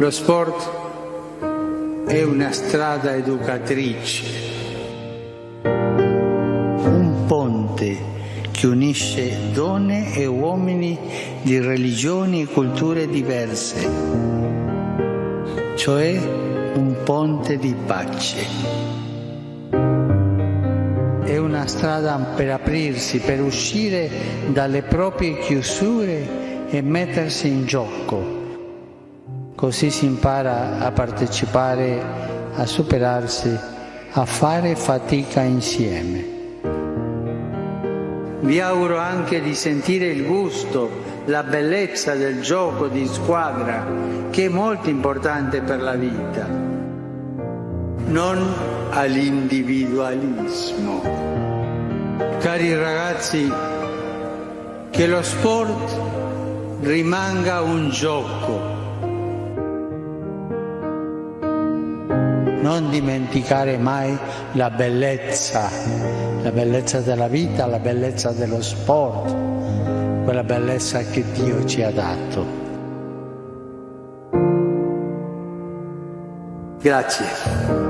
Lo sport è una strada educatrice, un ponte che unisce donne e uomini di religioni e culture diverse, cioè un ponte di pace. È una strada per aprirsi, per uscire dalle proprie chiusure e mettersi in gioco. Così si impara a partecipare, a superarsi, a fare fatica insieme. Vi auguro anche di sentire il gusto, la bellezza del gioco di squadra, che è molto importante per la vita. Non all'individualismo. Cari ragazzi, che lo sport rimanga un gioco. Non dimenticare mai la bellezza della vita, la bellezza dello sport, quella bellezza che Dio ci ha dato. Grazie.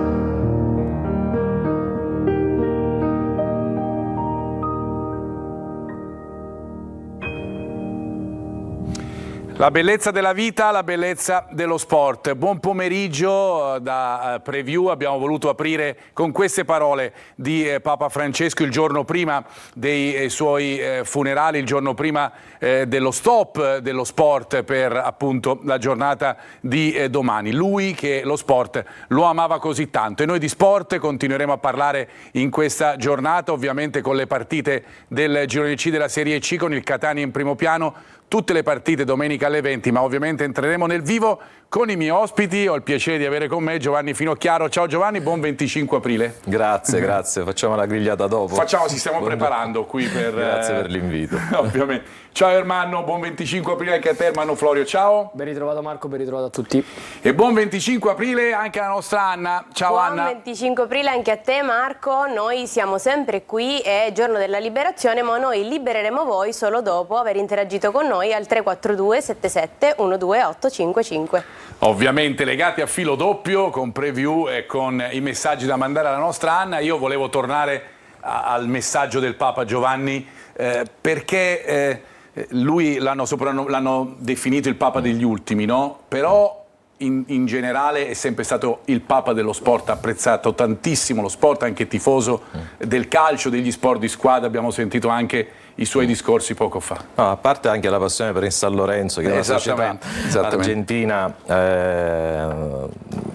La bellezza della vita, la bellezza dello sport. Buon pomeriggio da Preview. Abbiamo voluto aprire con queste parole di Papa Francesco il giorno prima dei suoi funerali, il giorno prima dello stop dello sport per appunto la giornata di domani. Lui che lo sport lo amava così tanto e noi di sport continueremo a parlare in questa giornata, ovviamente con le partite del girone C della Serie C, con il Catania in primo piano. Tutte le partite domenica alle 20, ma ovviamente entreremo nel vivo con i miei ospiti. Ho il piacere di avere con me Giovanni Finocchiaro. Ciao Giovanni, buon 25 aprile. Grazie, grazie. Facciamo la grigliata dopo. Ci stiamo preparando qui per... Grazie per l'invito. Ovviamente. Ciao Ermanno, buon 25 aprile anche a te Ermanno Florio, ciao. Ben ritrovato Marco, ben ritrovato a tutti. E buon 25 aprile anche alla nostra Anna. Ciao Anna. Buon 25 aprile anche a te Marco, noi siamo sempre qui, è giorno della liberazione, ma noi libereremo voi solo dopo aver interagito con noi al 342 77 12855. Ovviamente legati a filo doppio con Preview e con i messaggi da mandare alla nostra Anna. Io volevo tornare al messaggio del Papa Giovanni perché lui l'hanno definito il Papa degli ultimi, no? Però in generale è sempre stato il Papa dello sport, ha apprezzato tantissimo lo sport, anche tifoso del calcio, degli sport di squadra. Abbiamo sentito anche i suoi discorsi poco fa. No, a parte anche la passione per il San Lorenzo, che è una società argentina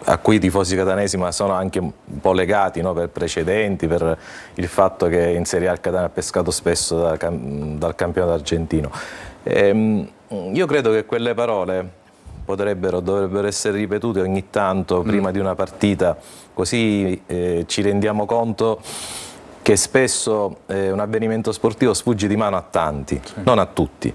a cui i tifosi catanesi ma sono anche un po' legati, no, per precedenti, per il fatto che in Serie A il Catania ha pescato spesso dal campionato argentino. Io credo che quelle parole dovrebbero essere ripetute ogni tanto prima di una partita, così ci rendiamo conto che spesso un avvenimento sportivo sfugge di mano a tanti, non a tutti,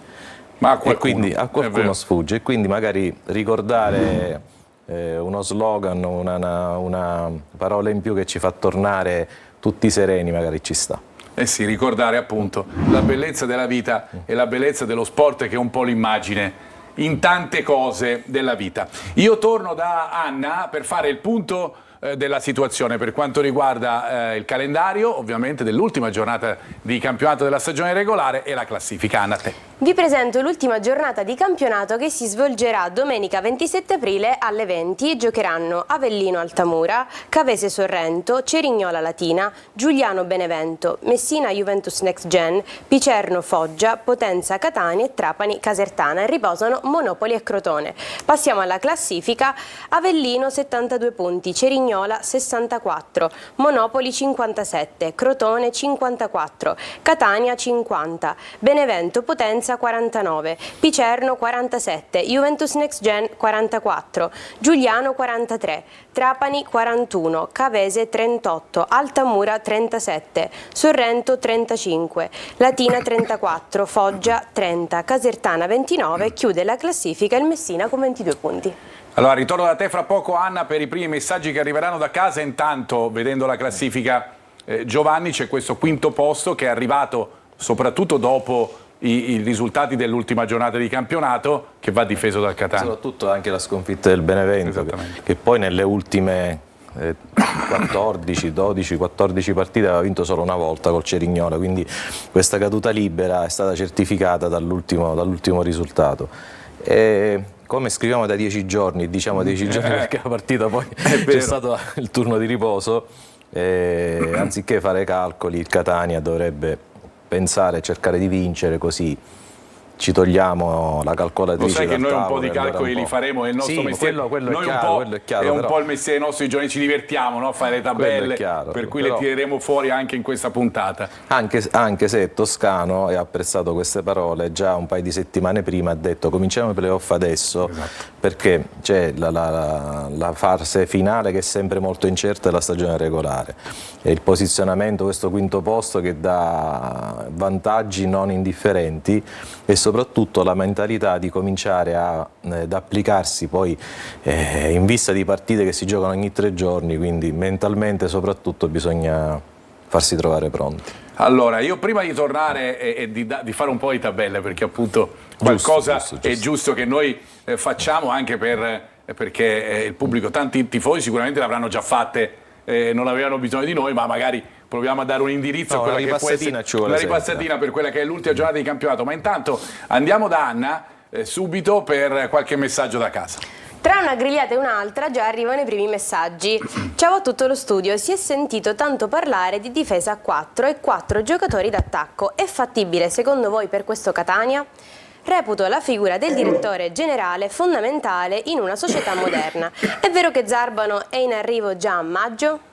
ma a qualcuno, e quindi a qualcuno sfugge, e quindi magari ricordare uno slogan, una parola in più che ci fa tornare tutti sereni, magari ci sta. Eh sì, ricordare appunto la bellezza della vita e la bellezza dello sport, che è un po' l'immagine in tante cose della vita. Io torno da Anna per fare il punto della situazione per quanto riguarda il calendario, ovviamente dell'ultima giornata di campionato della stagione regolare e la classifica. Anna, a te. Vi presento l'ultima giornata di campionato che si svolgerà domenica 27 aprile alle 20 e giocheranno Avellino Altamura, Cavese Sorrento, Cerignola Latina, Giuliano Benevento, Messina Juventus Next Gen, Picerno Foggia, Potenza Catania e Trapani Casertana, e riposano Monopoli e Crotone. Passiamo alla classifica: Avellino 72 punti, Cerignola 64, Monopoli 57, Crotone 54, Catania 50, Benevento Potenza 49, Picerno 47, Juventus Next Gen 44, Giuliano 43, Trapani 41, Cavese 38, Altamura 37, Sorrento 35, Latina 34, Foggia 30, Casertana 29, chiude la classifica il Messina con 22 punti. Allora, ritorno da te fra poco Anna per i primi messaggi che arriveranno da casa. Intanto, vedendo la classifica Giovanni, c'è questo quinto posto che è arrivato soprattutto dopo i risultati dell'ultima giornata di campionato, che va difeso dal Catania. Soprattutto anche la sconfitta del Benevento, che poi nelle ultime 14 partite aveva vinto solo una volta col Cerignola, quindi questa caduta libera è stata certificata dall'ultimo risultato. E come scriviamo da 10 giorni, diciamo 10 giorni perché la partita poi c'è stato il turno di riposo, anziché fare calcoli il Catania dovrebbe pensare e cercare di vincere, così ci togliamo la calcolatrice. Lo sai che noi un po' di tavolo, calcoli li faremo, è il nostro mestiere. Quello noi è chiaro, un po', è chiaro, è un però, po' il mestiere nostro, i giorni ci divertiamo, no? A fare le tabelle, chiaro, per cui però, le tireremo fuori anche in questa puntata. Anche se Toscano, e ha apprezzato queste parole, già un paio di settimane prima ha detto cominciamo i playoff adesso, perché c'è la fase finale che è sempre molto incerta, è la stagione regolare, e il posizionamento, questo quinto posto che dà vantaggi non indifferenti, e soprattutto la mentalità di cominciare ad applicarsi poi in vista di partite che si giocano ogni 3 giorni, quindi mentalmente soprattutto bisogna farsi trovare pronti. Allora, io prima di tornare e di fare un po' di tabelle, perché appunto qualcosa giusto. è giusto che noi facciamo, anche perché il pubblico, tanti tifosi sicuramente l'avranno già fatte, non avevano bisogno di noi, ma magari proviamo a dare un indirizzo a quella che può essere una ripassatina per quella che è l'ultima giornata di campionato. Ma intanto andiamo da Anna subito per qualche messaggio da casa. Tra una grigliata e un'altra già arrivano i primi messaggi. Ciao a tutto lo studio, si è sentito tanto parlare di difesa a 4 e 4 giocatori d'attacco. È fattibile secondo voi per questo Catania? Reputo la figura del direttore generale fondamentale in una società moderna. È vero che Zarbano è in arrivo già a maggio?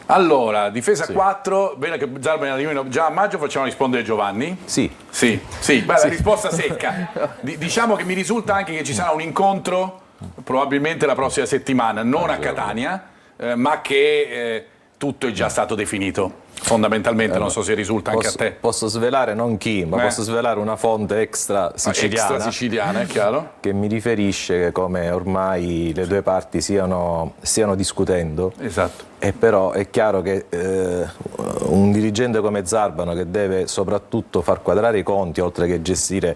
Allora, difesa 4, bene che Zarbano arrivino già a maggio, facciamo rispondere Giovanni? Sì. Beh, la risposta secca. Diciamo che mi risulta anche che ci sarà un incontro, probabilmente la prossima settimana, non a Catania, ma che tutto è già stato definito. Fondamentalmente, non so se risulta anche a te. Posso svelare non chi, ma posso svelare una fonte extra siciliana, è chiaro? Che mi riferisce che come ormai le due parti stiano discutendo. Esatto. E però è chiaro che un dirigente come Zarbano, che deve soprattutto far quadrare i conti oltre che gestire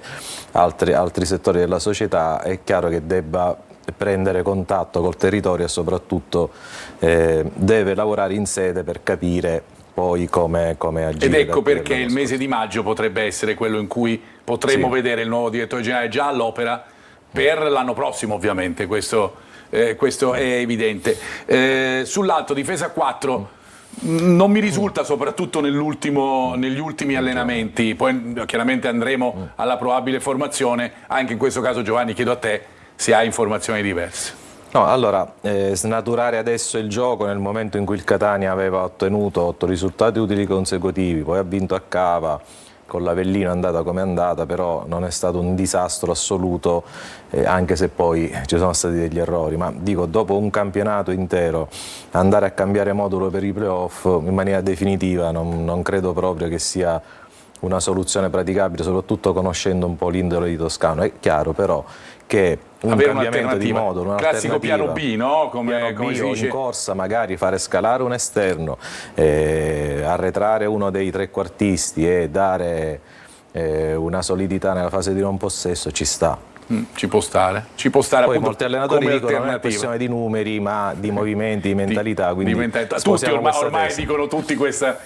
altri settori della società, è chiaro che debba prendere contatto col territorio e soprattutto deve lavorare in sede per capire poi come agire. Ed ecco perché il mese di maggio potrebbe essere quello in cui potremmo vedere il nuovo direttore generale già all'opera per l'anno prossimo, ovviamente, questo è evidente. Sull'alto, difesa 4, non mi risulta, soprattutto negli ultimi allenamenti, poi chiaramente andremo alla probabile formazione. Anche in questo caso, Giovanni, chiedo a te se hai informazioni diverse. No, allora, snaturare adesso il gioco nel momento in cui il Catania aveva ottenuto 8 risultati utili consecutivi, poi ha vinto a Cava, con l'Avellino è andata come è andata, però non è stato un disastro assoluto, anche se poi ci sono stati degli errori, ma dico, dopo un campionato intero andare a cambiare modulo per i playoff in maniera definitiva non credo proprio che sia una soluzione praticabile, soprattutto conoscendo un po' l'indole di Toscano. È chiaro però che un cambiamento di modulo, classico piano B, no? Come si dice in corsa, magari fare scalare un esterno, arretrare uno dei trequartisti e dare una solidità nella fase di non possesso, ci sta. Ci può stare Poi appunto, molti allenatori come dicono non è una questione di numeri, ma di movimenti, di mentalità. Tutti ormai dicono tutti questa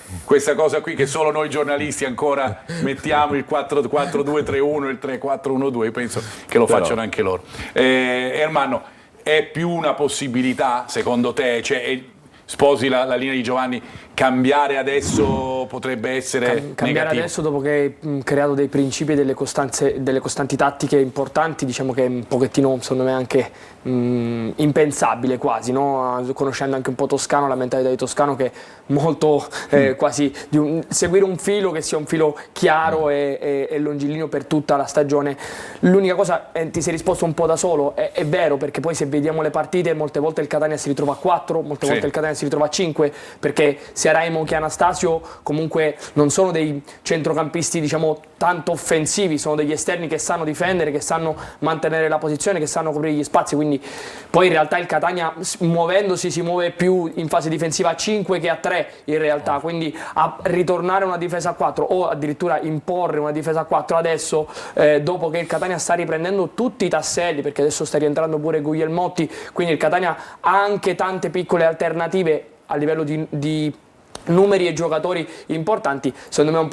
cosa qui, che solo noi giornalisti ancora mettiamo il 4-2-3-1, il 3-4-1-2, penso che lo facciano anche loro. Ermanno, è più una possibilità secondo te? Cioè, sposi la linea di Giovanni, cambiare adesso potrebbe essere cambiare negativo. adesso, dopo che hai creato dei principi e delle costanti tattiche importanti, diciamo che è un pochettino, secondo me, anche impensabile quasi, no? Conoscendo anche un po' Toscano, la mentalità di Toscano, che è molto quasi seguire un filo che sia un filo chiaro e longilineo per tutta la stagione. L'unica cosa, ti sei risposto un po' da solo, è vero, perché poi se vediamo le partite molte volte il Catania si ritrova a 4, molte volte il Catania si ritrova a 5, perché sia Raimo che Anastasio comunque non sono dei centrocampisti diciamo tanto offensivi, sono degli esterni che sanno difendere, che sanno mantenere la posizione, che sanno coprire gli spazi, quindi poi in realtà il Catania muovendosi si muove più in fase difensiva a 5 che a 3 in realtà, quindi a ritornare a una difesa a 4 o addirittura imporre una difesa a 4 adesso, dopo che il Catania sta riprendendo tutti i tasselli, perché adesso sta rientrando pure Guglielmotti, quindi il Catania ha anche tante piccole alternative a livello di numeri e giocatori importanti, secondo me è un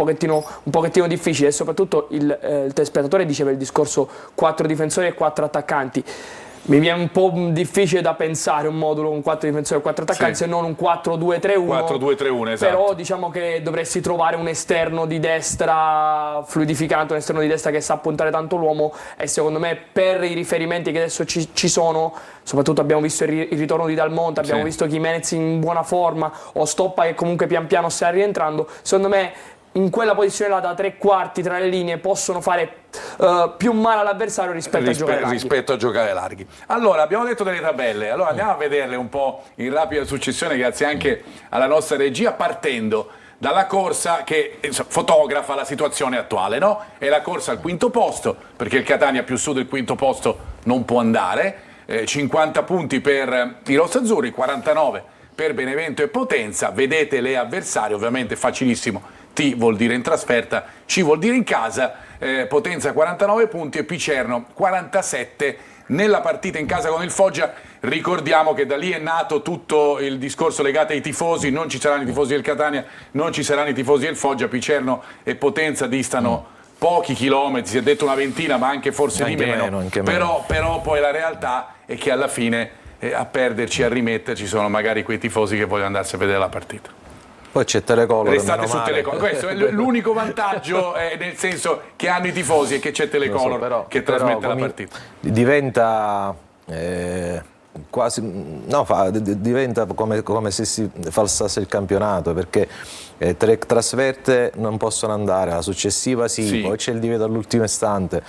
pochettino difficile, e soprattutto il telespettatore diceva il discorso 4 difensori e 4 attaccanti. Mi viene un po' difficile da pensare un modulo con 4 difensori e 4 attaccanti, se non un 4-2-3-1. 4-2-3-1, esatto. Però diciamo che dovresti trovare un esterno di destra fluidificato, un esterno di destra che sa puntare tanto l'uomo, e secondo me per i riferimenti che adesso ci sono, soprattutto abbiamo visto il ritorno di Dalmonte, abbiamo visto Jimenez in buona forma, o Stoppa che comunque pian piano sta rientrando, secondo me in quella posizione là da 3 quarti tra le linee possono fare più male all'avversario rispetto a giocare larghi. Allora, abbiamo detto delle tabelle, allora andiamo a vederle un po' in rapida successione, grazie anche alla nostra regia, partendo dalla corsa che fotografa la situazione attuale, no? È la corsa al quinto posto, perché il Catania più su del quinto posto non può andare, 50 punti per i rossazzurri, 49 per Benevento e Potenza. Vedete le avversarie, ovviamente facilissimo. T vuol dire in trasferta, C vuol dire in casa, Potenza 49 punti e Picerno 47 nella partita in casa con il Foggia. Ricordiamo che da lì è nato tutto il discorso legato ai tifosi, non ci saranno i tifosi del Catania, non ci saranno i tifosi del Foggia, Picerno e Potenza distano pochi chilometri, si è detto una ventina ma anche forse di meno, però poi la realtà è che alla fine a perderci, a rimetterci sono magari quei tifosi che vogliono andarsi a vedere la partita. Poi c'è Telecolor, restate su Telecolor, questo è l'unico vantaggio, nel senso che hanno i tifosi e che c'è Telecolor che trasmette la partita. Diventa quasi diventa come se si falsasse il campionato, perché 3 trasferte non possono andare, la successiva sì. Poi c'è il divieto all'ultimo istante.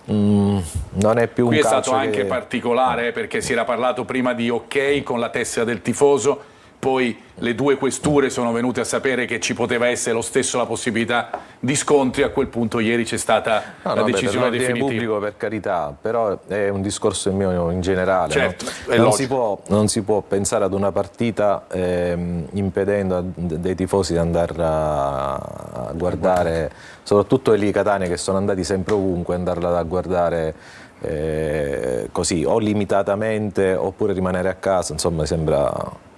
Non è più qui un è calcio stato anche particolare, perché si era parlato prima di ok con la tessera del tifoso, poi le 2 questure sono venute a sapere che ci poteva essere lo stesso la possibilità di scontri. A quel punto ieri c'è stata la decisione per definitiva. Pubblico, per carità, però è un discorso mio in generale. Certo, no? Non si può pensare ad una partita impedendo a dei tifosi di andare a guardare, soprattutto quelli di Catania che sono andati sempre ovunque, andarla a guardare così, o limitatamente oppure rimanere a casa, insomma mi sembra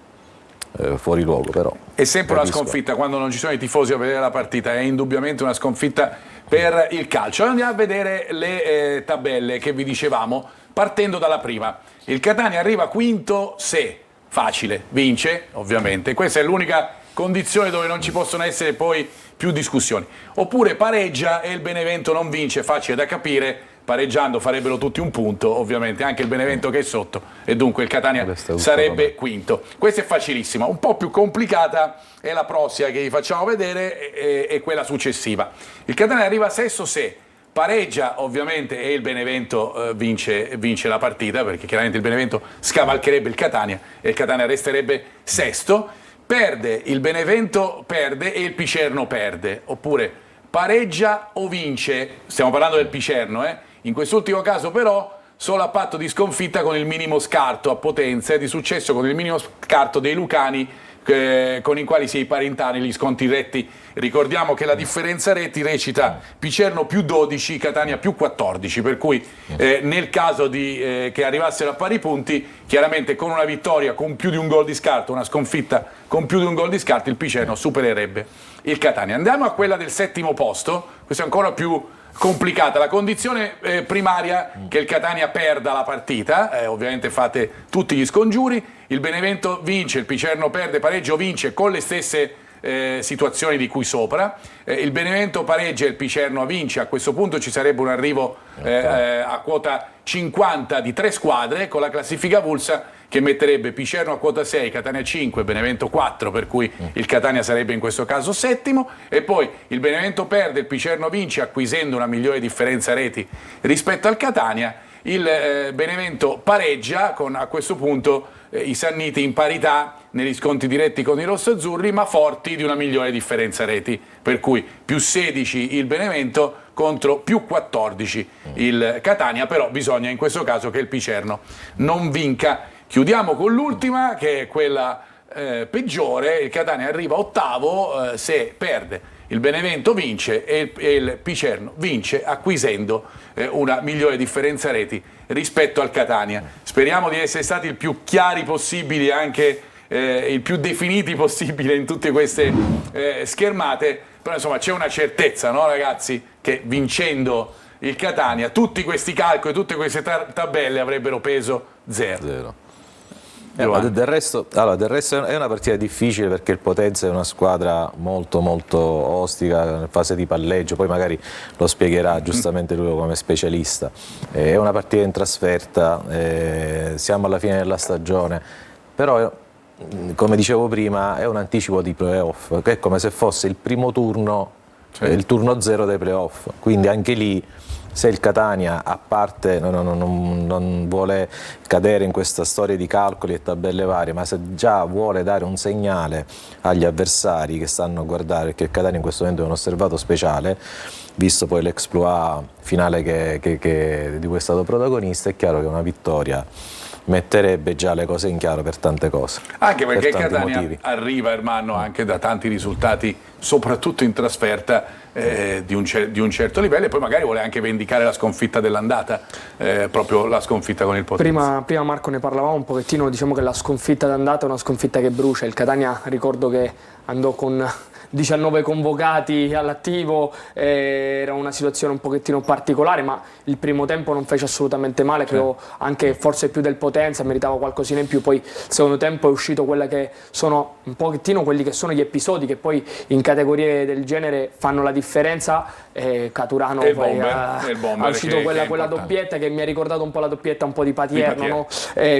fuori luogo. Però è sempre una sconfitta quando non ci sono i tifosi a vedere la partita, è indubbiamente una sconfitta per il calcio. Andiamo a vedere le tabelle che vi dicevamo, partendo dalla prima. Il Catania arriva quinto se facile, vince ovviamente, questa è l'unica condizione dove non ci possono essere poi più discussioni, oppure pareggia e il Benevento non vince, facile da capire. Pareggiando farebbero tutti un punto, ovviamente anche il Benevento che è sotto, e dunque il Catania sarebbe quinto. Questa è facilissima. Un po' più complicata è la prossima che vi facciamo vedere, e quella successiva. Il Catania arriva sesto se pareggia ovviamente e il Benevento vince la partita, perché chiaramente il Benevento scavalcherebbe il Catania e il Catania resterebbe sesto. Perde il Benevento, perde, e il Picerno perde, oppure pareggia o vince, stiamo parlando del Picerno, in quest'ultimo caso però solo a patto di sconfitta con il minimo scarto a Potenza e di successo con il minimo scarto dei lucani con i quali si è imparentati gli sconti retti. Ricordiamo che la differenza reti recita Picerno più 12, Catania più 14, per cui nel caso che arrivassero a pari punti, chiaramente con una vittoria con più di un gol di scarto, una sconfitta con più di un gol di scarto, il Picerno supererebbe il Catania. Andiamo a quella del settimo posto, questa è ancora più complicata. La condizione primaria che il Catania perda la partita, ovviamente fate tutti gli scongiuri, il Benevento vince, il Picerno perde, pareggio, vince con le stesse situazioni di cui sopra, il Benevento pareggia e il Picerno vince. A questo punto ci sarebbe un arrivo a quota 50 di 3 squadre con la classifica avulsa che metterebbe Picerno a quota 6, Catania 5, Benevento 4, per cui il Catania sarebbe in questo caso settimo, e poi il Benevento perde, il Picerno vince acquisendo una migliore differenza reti rispetto al Catania, il Benevento pareggia con a questo punto i Sanniti in parità negli scontri diretti con i rossoazzurri, ma forti di una migliore differenza reti, per cui più 16 il Benevento contro più 14 il Catania, però bisogna in questo caso che il Picerno non vinca. Chiudiamo con l'ultima, che è quella peggiore. Il Catania arriva ottavo, se perde il Benevento vince e il Picerno vince acquisendo una migliore differenza reti rispetto al Catania. Speriamo di essere stati il più chiari possibili, anche il più definiti possibile in tutte queste schermate, però insomma c'è una certezza, no ragazzi, che vincendo il Catania tutti questi calcoli, tutte queste tabelle avrebbero peso zero. Del resto è una partita difficile, perché il Potenza è una squadra molto ostica in fase di palleggio, poi magari lo spiegherà giustamente lui come specialista. È una partita in trasferta, siamo alla fine della stagione, però come dicevo prima è un anticipo di playoff, che è come se fosse il primo turno, il turno zero dei playoff, quindi anche lì, se il Catania, a parte non vuole cadere in questa storia di calcoli e tabelle varie, ma se già vuole dare un segnale agli avversari che stanno a guardare, perché il Catania in questo momento è un osservato speciale, visto poi l'exploit finale di cui è stato protagonista, è chiaro che una vittoria metterebbe già le cose in chiaro per tante cose. Anche perché il Catania motivi. arriva, Ermanno, anche da tanti risultati, soprattutto in trasferta, di un certo livello, e poi magari vuole anche vendicare la sconfitta dell'andata, proprio la sconfitta con il Potenza. Prima Marco ne parlavamo un pochettino, diciamo che la sconfitta d'andata è una sconfitta che brucia. Il Catania, ricordo che andò con 19 convocati all'attivo, era una situazione un pochettino particolare, ma il primo tempo non fece assolutamente male, credo anche forse più del Potenza, meritava qualcosina in più. Poi il secondo tempo è uscito quella che sono un pochettino quelli che sono gli episodi che poi in categorie del genere fanno la differenza. Caturano poi ha uscito quella doppietta che mi ha ricordato un po' la doppietta un po' di Patierno, no?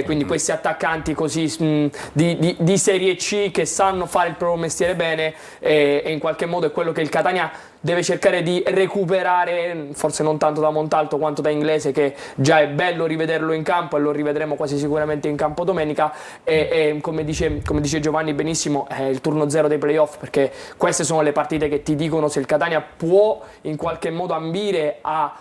Quindi questi attaccanti così di Serie C che sanno fare il proprio mestiere bene, e in qualche modo è quello che il Catania deve cercare di recuperare, forse non tanto da Montalto quanto da Inglese, che già è bello rivederlo in campo, e lo rivedremo quasi sicuramente in campo domenica, e come dice Giovanni benissimo, è il turno zero dei playoff, perché queste sono le partite che ti dicono se il Catania può in qualche modo ambire a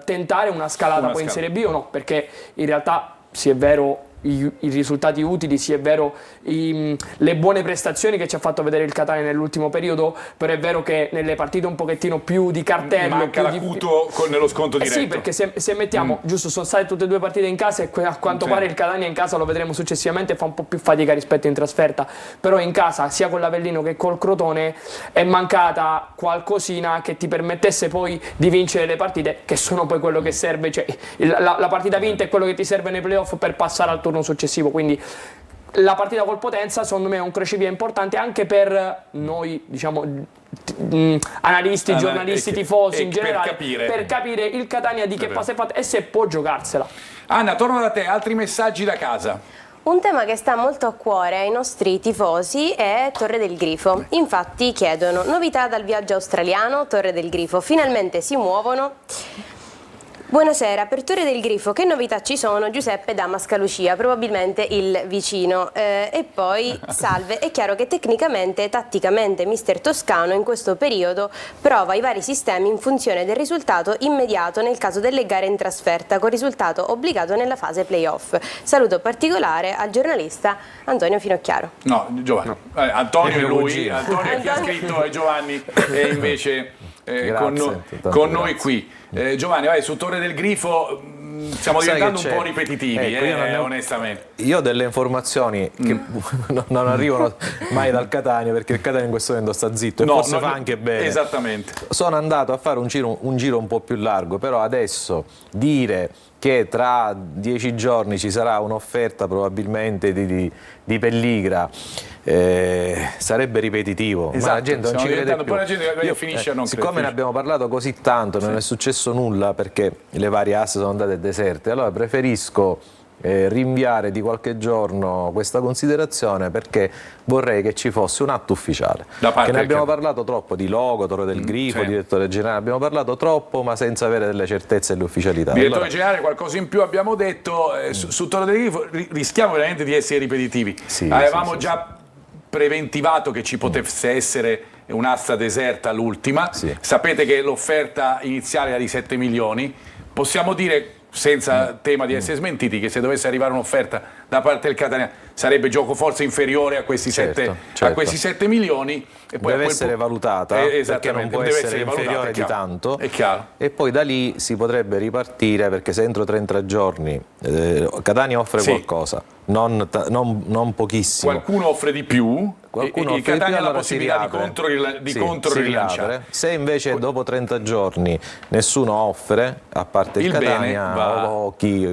tentare una scalata poi in Serie B o no, perché in realtà, sì è vero, i risultati utili, sì è vero, le buone prestazioni che ci ha fatto vedere il Catania nell'ultimo periodo, però è vero che nelle partite un pochettino più di cartello manca l'acuto nello sconto diretto. Sì, perché se mettiamo, giusto, sono state tutte e due partite in casa, e a quanto pare il Catania in casa, lo vedremo successivamente, fa un po' più fatica rispetto in trasferta, però in casa sia con l'Avellino che col Crotone è mancata qualcosina che ti permettesse poi di vincere le partite, che sono poi quello che serve, cioè la partita vinta è quello che ti serve nei playoff per passare al turno successivo. Quindi la partita col Potenza secondo me è un crocevia importante anche per noi, diciamo, analisti, giornalisti, tifosi in generale, per capire il Catania di che passo è fatto e se può giocarsela. Anna, torno da te, altri messaggi da casa. Un tema che sta molto a cuore ai nostri tifosi è Torre del Grifo. Infatti chiedono: novità dal viaggio australiano, Torre del Grifo, finalmente si muovono? Buonasera, per Torre del Grifo che novità ci sono? Giuseppe da Mascalucia, probabilmente il vicino. E poi, salve, è chiaro che tecnicamente e tatticamente mister Toscano in questo periodo prova i vari sistemi in funzione del risultato immediato nel caso delle gare in trasferta, con risultato obbligato nella fase playoff. Saluto particolare al giornalista Antonio Finocchiaro. No, Giovanni. Antonio è lui, Antonio è chi ha scritto, è Giovanni, e invece con noi qui. Giovanni, vai, su Torre del Grifo stiamo diventando un po' ripetitivi, onestamente. Io ho delle informazioni che non arrivano mai dal Catania, perché il Catania in questo momento sta zitto, e forse fa anche bene. Esattamente. Sono andato a fare un giro un po' più largo, però adesso dire che tra 10 giorni ci sarà un'offerta probabilmente di Pelligra sarebbe ripetitivo, esatto, ma la gente non ci crede più. La gente finisce a non siccome ne abbiamo parlato così tanto, non è successo nulla perché le varie asse sono andate deserte, allora preferisco rinviare di qualche giorno questa considerazione, perché vorrei che ci fosse un atto ufficiale. Che ne abbiamo parlato troppo di logo, Torre del Grifo, sì. direttore generale, abbiamo parlato troppo ma senza avere delle certezze e l'ufficialità. Direttore generale, qualcosa in più abbiamo detto, su Torre del Grifo rischiamo veramente di essere ripetitivi. Sì, avevamo già preventivato che ci potesse essere un'asta deserta all'ultima, sapete che l'offerta iniziale era di 7 milioni, possiamo dire senza tema di essere smentiti che se dovesse arrivare un'offerta da parte del Catania sarebbe gioco forse inferiore a questi, a questi 7 milioni e poi deve essere valutata, perché non può essere inferiore di tanto, è chiaro. E poi da lì si potrebbe ripartire, perché se entro 30 giorni Catania offre qualcosa, non pochissimo, qualcuno offre di più, il Catania ha la possibilità di controrilanciare. Se invece dopo 30 giorni nessuno offre, a parte il Catania o chi...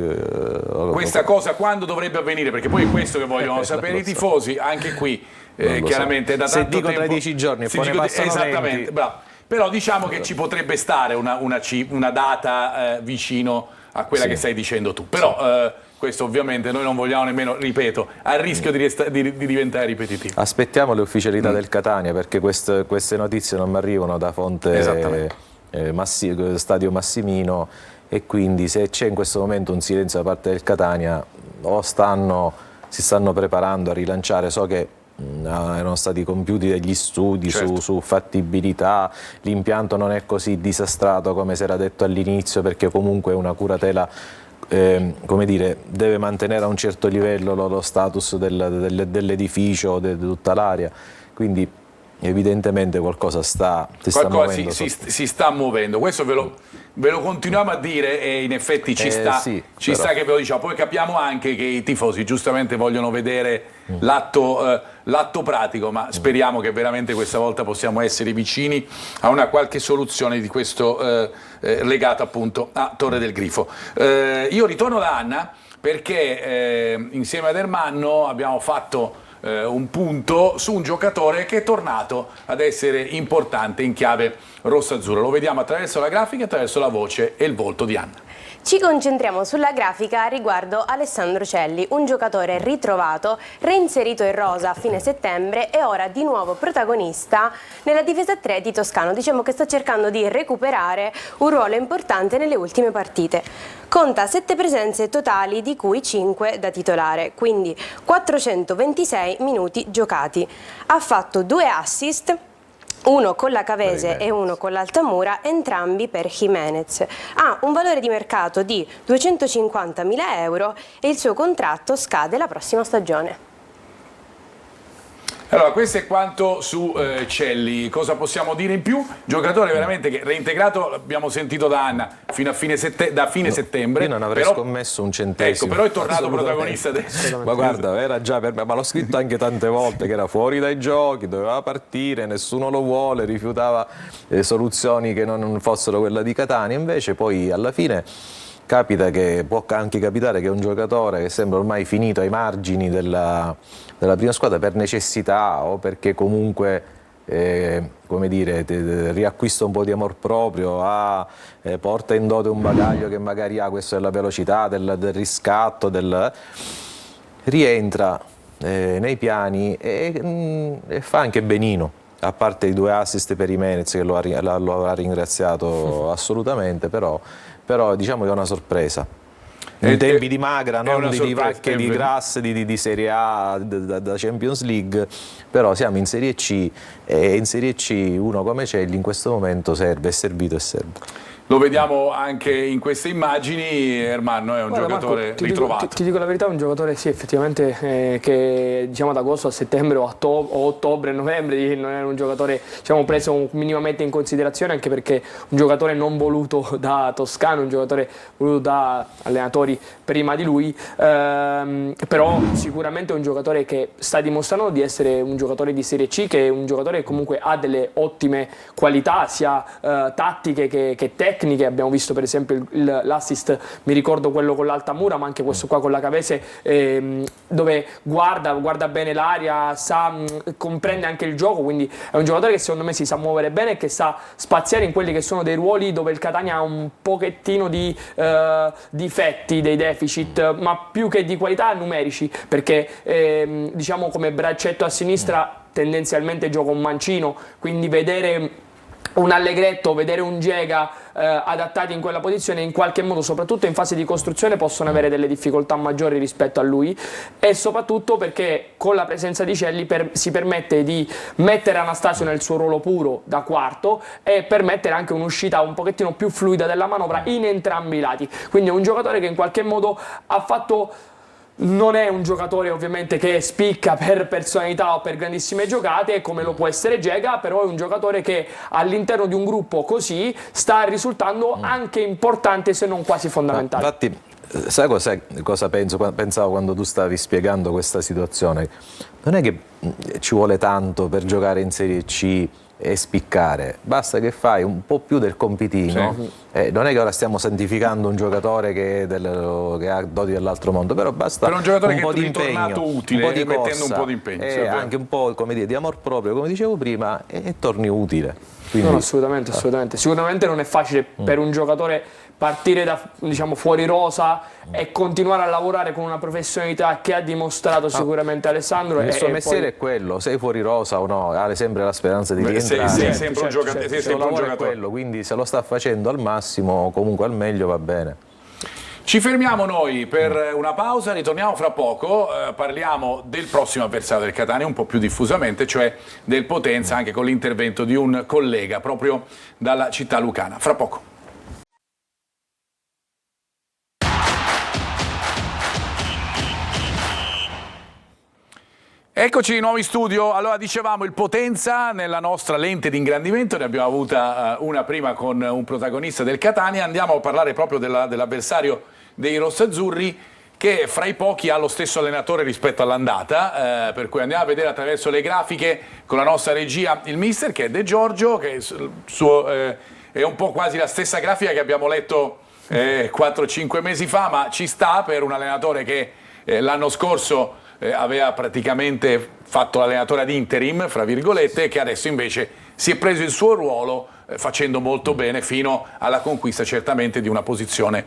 Questa cosa quando dovrebbe avvenire? Perché poi è questo che vogliono sapere i tifosi, anche qui chiaramente da tanto tempo... Se dico tra 10 giorni e poi ne passano 20... Esattamente, bravo. Però diciamo che ci potrebbe stare una data vicino a quella che stai dicendo tu. Però questo ovviamente noi non vogliamo nemmeno, ripeto, a rischio di diventare ripetitivo. Aspettiamo le ufficialità del Catania, perché queste notizie non mi arrivano da fonte Stadio Massimino, e quindi se c'è in questo momento un silenzio da parte del Catania o si stanno preparando a rilanciare. So che erano stati compiuti degli studi su fattibilità, l'impianto non è così disastrato come si era detto all'inizio, perché comunque è una curatela, come dire, deve mantenere a un certo livello lo status dell'edificio, di tutta l'area, quindi evidentemente qualcosa si sta muovendo. Si sta muovendo, questo ve lo continuiamo a dire e in effetti ci sta che ve lo diciamo. Poi capiamo anche che i tifosi giustamente vogliono vedere l'atto pratico, ma speriamo che veramente questa volta possiamo essere vicini a una qualche soluzione di questo legato appunto a Torre del Grifo. Io ritorno da Anna perché insieme ad Ermanno abbiamo fatto un punto su un giocatore che è tornato ad essere importante in chiave rossa-azzurra. Lo vediamo attraverso la grafica, attraverso la voce e il volto di Anna. Ci concentriamo sulla grafica riguardo Alessandro Celli, un giocatore ritrovato, reinserito in rosa a fine settembre e ora di nuovo protagonista nella difesa 3 di Toscano. Diciamo che sta cercando di recuperare un ruolo importante nelle ultime partite. Conta 7 presenze totali, di cui 5 da titolare, quindi 426 minuti giocati. Ha fatto 2 assist, uno con la Cavese e uno con l'Altamura, entrambi per Jimenez. Ha un valore di mercato di 250.000 euro e il suo contratto scade la prossima stagione. Allora, questo è quanto su Celli. Cosa possiamo dire in più? Giocatore veramente che reintegrato, l'abbiamo sentito da Anna, fino a fine settembre. Io non avrei scommesso un centesimo. Ecco, però è tornato protagonista adesso. Ma guarda, era già per me, ma l'ho scritto anche tante volte, che era fuori dai giochi, doveva partire, nessuno lo vuole, rifiutava soluzioni che non fossero quella di Catania. Invece poi alla fine può anche capitare che un giocatore che sembra ormai finito ai margini della prima squadra per necessità o perché comunque come dire, riacquista un po' di amor proprio, porta in dote un bagaglio che magari ha, questo della velocità, del riscatto, rientra nei piani e fa anche benino, a parte i 2 assist per Jimenez che lo ha ringraziato assolutamente, però diciamo che è una sorpresa. In tempi di magra, non di vacche di grasse di Serie A, da Champions League, però siamo in Serie C e in Serie C uno come Celli in questo momento serve, è servito e serve. Lo vediamo anche in queste immagini, Ermanno è un giocatore Marco, ritrovato. Ti dico la verità, è un giocatore sì, effettivamente che diciamo ad agosto a settembre o ottobre, novembre non era un giocatore diciamo preso minimamente in considerazione, anche perché un giocatore non voluto da Toscano, un giocatore voluto da allenatori prima di lui, però sicuramente è un giocatore che sta dimostrando di essere un giocatore di Serie C, che è un giocatore che comunque ha delle ottime qualità sia tattiche che tecniche, tecniche, abbiamo visto per esempio l'assist, mi ricordo quello con l'Altamura, ma anche questo qua con la Cavese, dove guarda bene l'aria, comprende anche il gioco, quindi è un giocatore che secondo me si sa muovere bene e che sa spaziare in quelli che sono dei ruoli dove il Catania ha un pochettino di difetti, dei deficit, ma più che di qualità numerici, perché diciamo come braccetto a sinistra tendenzialmente gioca un mancino, quindi vedere un Allegretto, vedere un Gega adattati in quella posizione in qualche modo, soprattutto in fase di costruzione, possono avere delle difficoltà maggiori rispetto a lui, e soprattutto perché con la presenza di Celli si permette di mettere Anastasio nel suo ruolo puro da quarto e permettere anche un'uscita un pochettino più fluida della manovra in entrambi i lati, quindi è un giocatore che in qualche modo ha fatto... Non è un giocatore ovviamente che spicca per personalità o per grandissime giocate come lo può essere Gega, però è un giocatore che all'interno di un gruppo così sta risultando anche importante, se non quasi fondamentale. Infatti, sai cosa pensavo quando tu stavi spiegando questa situazione? Non è che ci vuole tanto per giocare in Serie C e spiccare, basta che fai un po' più del compitino. Sì. Non è che ora stiamo santificando un giocatore che ha doti dell'altro mondo, però basta per un giocatore un che po' è di ritornato impegno, utile, un po' di mettendo un corsa, po' di impegno, e anche un po', come dire, di amor proprio, come dicevo prima, e torni utile. Quindi, no, assolutamente. Sicuramente non è facile per un giocatore partire da, diciamo, fuori rosa e continuare a lavorare con una professionalità che ha dimostrato sicuramente Alessandro. Il suo mestiere poi... è quello, sei fuori rosa o no, ha sempre la speranza di rientrare. Sei sempre un giocatore. Quello, quindi se lo sta facendo al massimo, comunque al meglio, va bene. Ci fermiamo noi per una pausa, ritorniamo fra poco, parliamo del prossimo avversario del Catania un po' più diffusamente, cioè del Potenza, anche con l'intervento di un collega proprio dalla città lucana. Fra poco. Eccoci di nuovo in studio. Allora, dicevamo, il Potenza nella nostra lente di ingrandimento, ne abbiamo avuta una prima con un protagonista del Catania. Andiamo a parlare proprio dell'avversario dei rossazzurri, che fra i pochi ha lo stesso allenatore rispetto all'andata, per cui andiamo a vedere attraverso le grafiche con la nostra regia il mister, che è De Giorgio, che è un po' quasi la stessa grafica che abbiamo letto 4-5 mesi fa, ma ci sta per un allenatore che l'anno scorso aveva praticamente fatto l'allenatore ad interim, fra virgolette, e che adesso invece si è preso il suo ruolo facendo molto bene fino alla conquista certamente di una posizione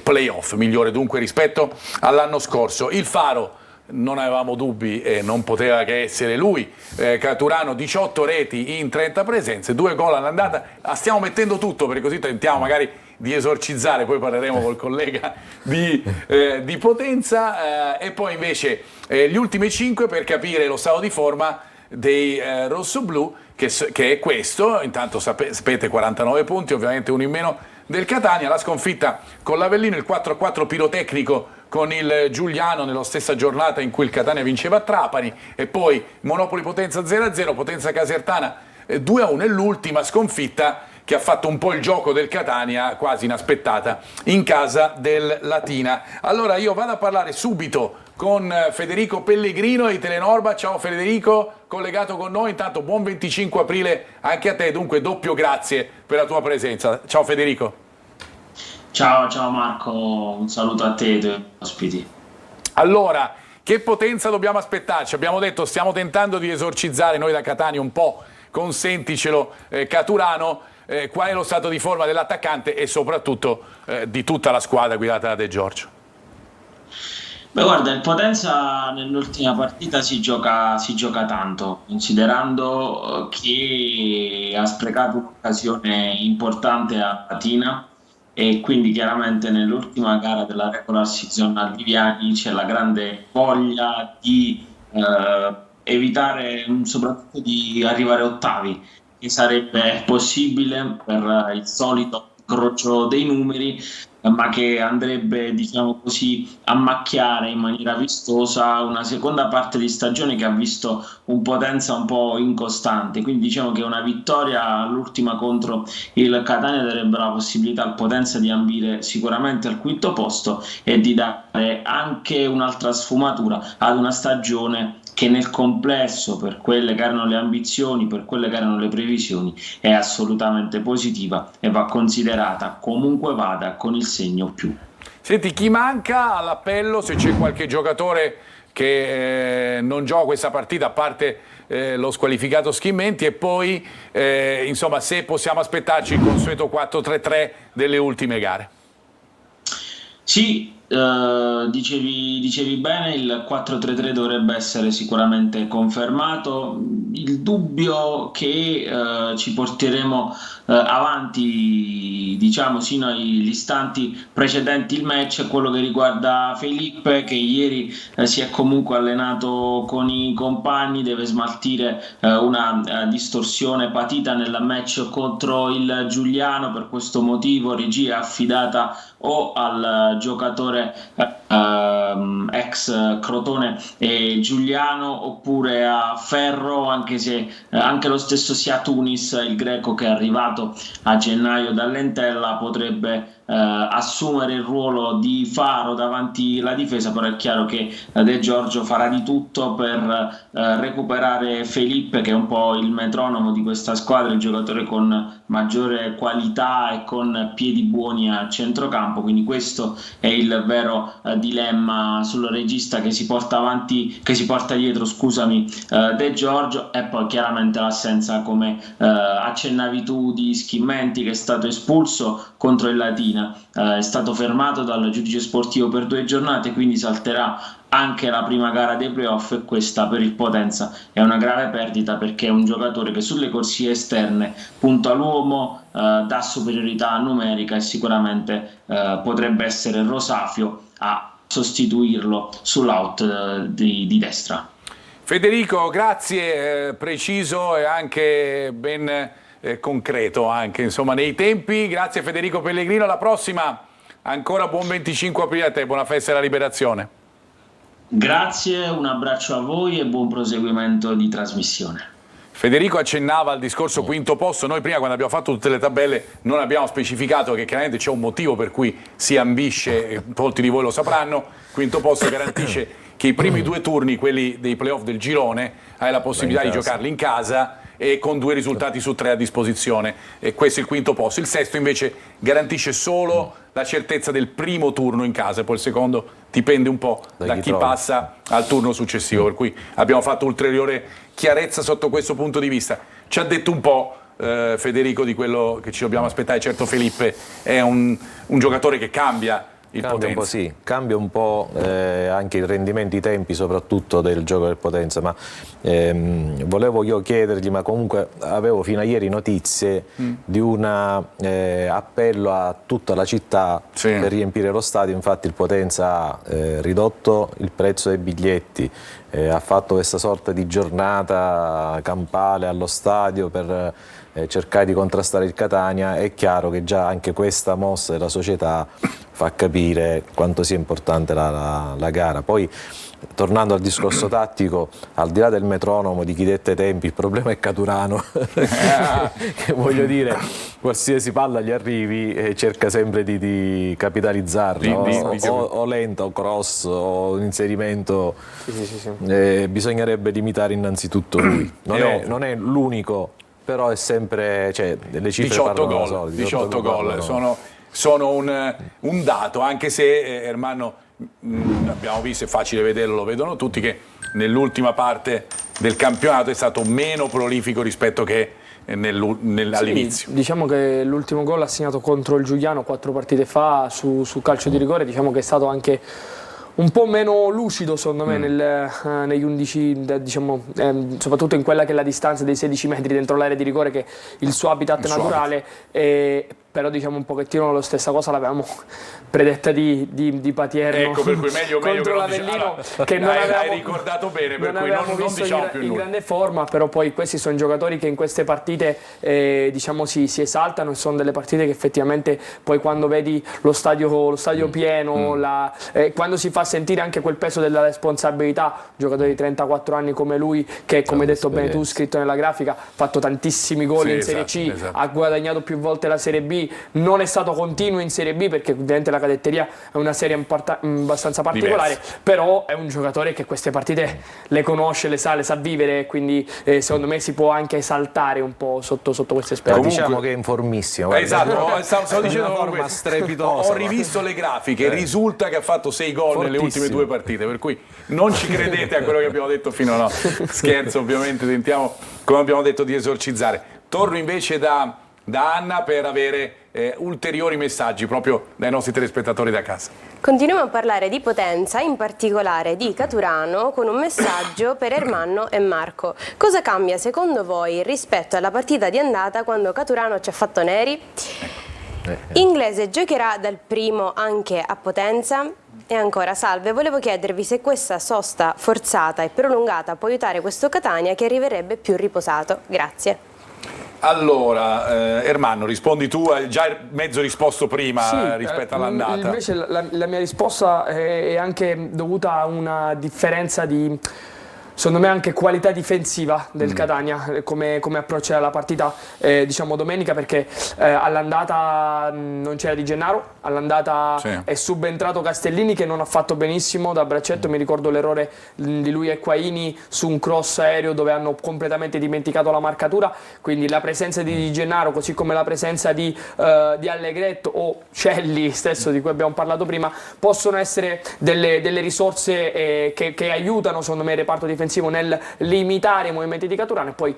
playoff, migliore dunque rispetto all'anno scorso. Il Faro, non avevamo dubbi, non poteva che essere lui, Caturano, 18 reti in 30 presenze, 2 gol all'andata. Stiamo mettendo tutto, perché così tentiamo magari di esorcizzare, poi parleremo col collega di Potenza, e poi invece gli ultimi 5 per capire lo stato di forma dei rossoblù, che è questo. Intanto sapete, 49 punti, ovviamente uno in meno del Catania, la sconfitta con l'Avellino, il 4-4 pirotecnico con il Giuliano nella stessa giornata in cui il Catania vinceva a Trapani, e poi Monopoli Potenza 0-0, Potenza Casertana 2-1, e l'ultima sconfitta che ha fatto un po' il gioco del Catania, quasi inaspettata, in casa del Latina. Allora io vado a parlare subito con Federico Pellegrino di Telenorba. Ciao Federico, collegato con noi. Intanto buon 25 aprile anche a te, dunque doppio grazie per la tua presenza. Ciao Federico. Ciao Marco, un saluto a te e ai tuoi ospiti. Allora, che Potenza dobbiamo aspettarci? Abbiamo detto, stiamo tentando di esorcizzare noi da Catania un po', consenticelo Caturano. Qual è lo stato di forma dell'attaccante e soprattutto di tutta la squadra guidata da De Giorgio? Beh, guarda, il Potenza nell'ultima partita si gioca tanto, considerando che ha sprecato un'occasione importante a Latina, e quindi chiaramente nell'ultima gara della regular season al Viviani c'è la grande voglia di evitare soprattutto di arrivare ottavi, che sarebbe possibile per il solito incrocio dei numeri, ma che andrebbe, diciamo così, a macchiare in maniera vistosa una seconda parte di stagione che ha visto un Potenza un po' incostante. Quindi diciamo che una vittoria all'ultima contro il Catania darebbe la possibilità al Potenza di ambire sicuramente al quinto posto e di dare anche un'altra sfumatura ad una stagione che nel complesso, per quelle che erano le ambizioni, per quelle che erano le previsioni, è assolutamente positiva e va considerata comunque vada con il segno più. Senti, chi manca all'appello, se c'è qualche giocatore che non gioca questa partita, a parte lo squalificato Schimenti, e poi insomma, se possiamo aspettarci il consueto 4-3-3 delle ultime gare. Sì, dicevi bene, il 4-3-3 dovrebbe essere sicuramente confermato. Il dubbio che ci porteremo avanti, diciamo, sino agli istanti precedenti il match è quello che riguarda Felipe, che ieri si è comunque allenato con i compagni, deve smaltire una distorsione patita nel match contro il Giuliano. Per questo motivo regia è affidata o al giocatore ex Crotone e Giuliano, oppure a Ferro, anche se anche lo stesso Sia Tunis, il greco che è arrivato a gennaio dall'Entella, potrebbe assumere il ruolo di faro davanti alla difesa. Però è chiaro che De Giorgio farà di tutto per recuperare Felipe, che è un po' il metronomo di questa squadra, il giocatore con maggiore qualità e con piedi buoni a centrocampo. Quindi questo è il vero dilemma sul regista che si porta avanti, che si porta dietro, scusami, De Giorgio. E poi chiaramente l'assenza, come accennavi tu, di Schimenti, che è stato espulso contro il Latina, è stato fermato dal giudice sportivo per 2 giornate, quindi salterà anche la prima gara dei playoff, e questa per il Potenza è una grave perdita, perché è un giocatore che sulle corsie esterne punta l'uomo, dà superiorità numerica, e sicuramente potrebbe essere Rosafio a sostituirlo sull'out di destra. Federico, grazie, preciso e anche ben concreto anche, insomma, nei tempi. Grazie Federico Pellegrino, alla prossima. Ancora buon 25 aprile a te, buona festa della Liberazione. Grazie, un abbraccio a voi e buon proseguimento di trasmissione. Federico accennava al discorso quinto posto. Noi prima, quando abbiamo fatto tutte le tabelle, non abbiamo specificato che chiaramente c'è un motivo per cui si ambisce, molti di voi lo sapranno. Quinto posto garantisce che i primi 2 turni, quelli dei playoff del girone, hai la possibilità di giocarli in casa e con 2 risultati su 3 a disposizione, e questo è il quinto posto. Il sesto invece garantisce solo la certezza del primo turno in casa, e poi il secondo dipende un po' da chi passa al turno successivo, per cui abbiamo fatto ulteriore chiarezza sotto questo punto di vista. Ci ha detto un po' Federico di quello che ci dobbiamo aspettare. Certo, Felipe è un giocatore che cambia il Potenza. Un po', sì, cambia un po' anche il rendimento, i tempi soprattutto del gioco del Potenza, ma volevo io chiedergli, ma comunque avevo fino a ieri notizie di un appello a tutta la città per riempire lo stadio. Infatti il Potenza ha ridotto il prezzo dei biglietti, ha fatto questa sorta di giornata campale allo stadio per cercare di contrastare il Catania. È chiaro che già anche questa mossa della società fa capire quanto sia importante la gara. Poi, tornando al discorso tattico, al di là del metronomo, di chi dette tempi, il problema è Caturano, che voglio dire, qualsiasi palla gli arrivi cerca sempre di capitalizzarla, o lenta o cross o un inserimento. Sì. Bisognerebbe limitare innanzitutto lui, non è l'unico, però è sempre, cioè, le cifre 18 parlano gol, da 18 gol sono un dato, anche se Ermanno, abbiamo visto, è facile vederlo, lo vedono tutti, che nell'ultima parte del campionato è stato meno prolifico rispetto che all'inizio. Sì, diciamo che l'ultimo gol ha segnato contro il Giuliano 4 partite fa su calcio di rigore. Diciamo che è stato anche un po' meno lucido, secondo me, negli 11, diciamo, soprattutto in quella che è la distanza dei 16 metri dentro l'area di rigore, che è il suo habitat naturale. Però diciamo un pochettino la stessa cosa l'avevamo predetta di Patierno, ecco, per cui meglio contro l'Avellino, che non hai ricordato bene, per cui non diciamo più in nulla. Grande forma. Però poi questi sono giocatori che in queste partite diciamo si esaltano, e sono delle partite che effettivamente poi, quando vedi lo stadio pieno, quando si fa sentire anche quel peso della responsabilità, un giocatore di 34 anni come lui, che come hai detto bene tu, scritto nella grafica, ha fatto tantissimi gol in Serie C, ha guadagnato più volte la Serie B, quindi non è stato continuo in Serie B, perché ovviamente la cadetteria è una serie abbastanza particolare, però è un giocatore che queste partite le conosce, le sa vivere, quindi secondo me si può anche esaltare un po' sotto queste aspetti. Diciamo che è in formissimo. Esatto, stavo dicendo una forma strepitosa. Ho rivisto le grafiche, risulta che ha fatto 6 gol nelle ultime 2 partite, per cui non ci credete a quello che abbiamo detto fino a no. Scherzo, ovviamente, tentiamo, come abbiamo detto, di esorcizzare. Torno invece da Anna per avere ulteriori messaggi proprio dai nostri telespettatori da casa. Continuiamo a parlare di Potenza, in particolare di Caturano, con un messaggio per Ermanno e Marco. Cosa cambia secondo voi rispetto alla partita di andata quando Caturano ci ha fatto neri? Inglese giocherà dal primo anche a Potenza? E ancora, salve, volevo chiedervi se questa sosta forzata e prolungata può aiutare questo Catania che arriverebbe più riposato. Grazie. Allora, Ermanno, rispondi tu, hai già mezzo risposto prima rispetto all'andata. Invece la mia risposta è anche dovuta a una differenza di, secondo me, anche qualità difensiva del Catania, come approccia la partita diciamo domenica, perché all'andata non c'era Di Gennaro, all'andata è subentrato Castellini che non ha fatto benissimo da braccetto, mi ricordo l'errore di lui e Quaini su un cross aereo dove hanno completamente dimenticato la marcatura, quindi la presenza di Gennaro, così come la presenza di Allegretto o Celli stesso di cui abbiamo parlato prima, possono essere delle risorse che aiutano secondo me il reparto difensivo nel limitare i movimenti di Caturano. E poi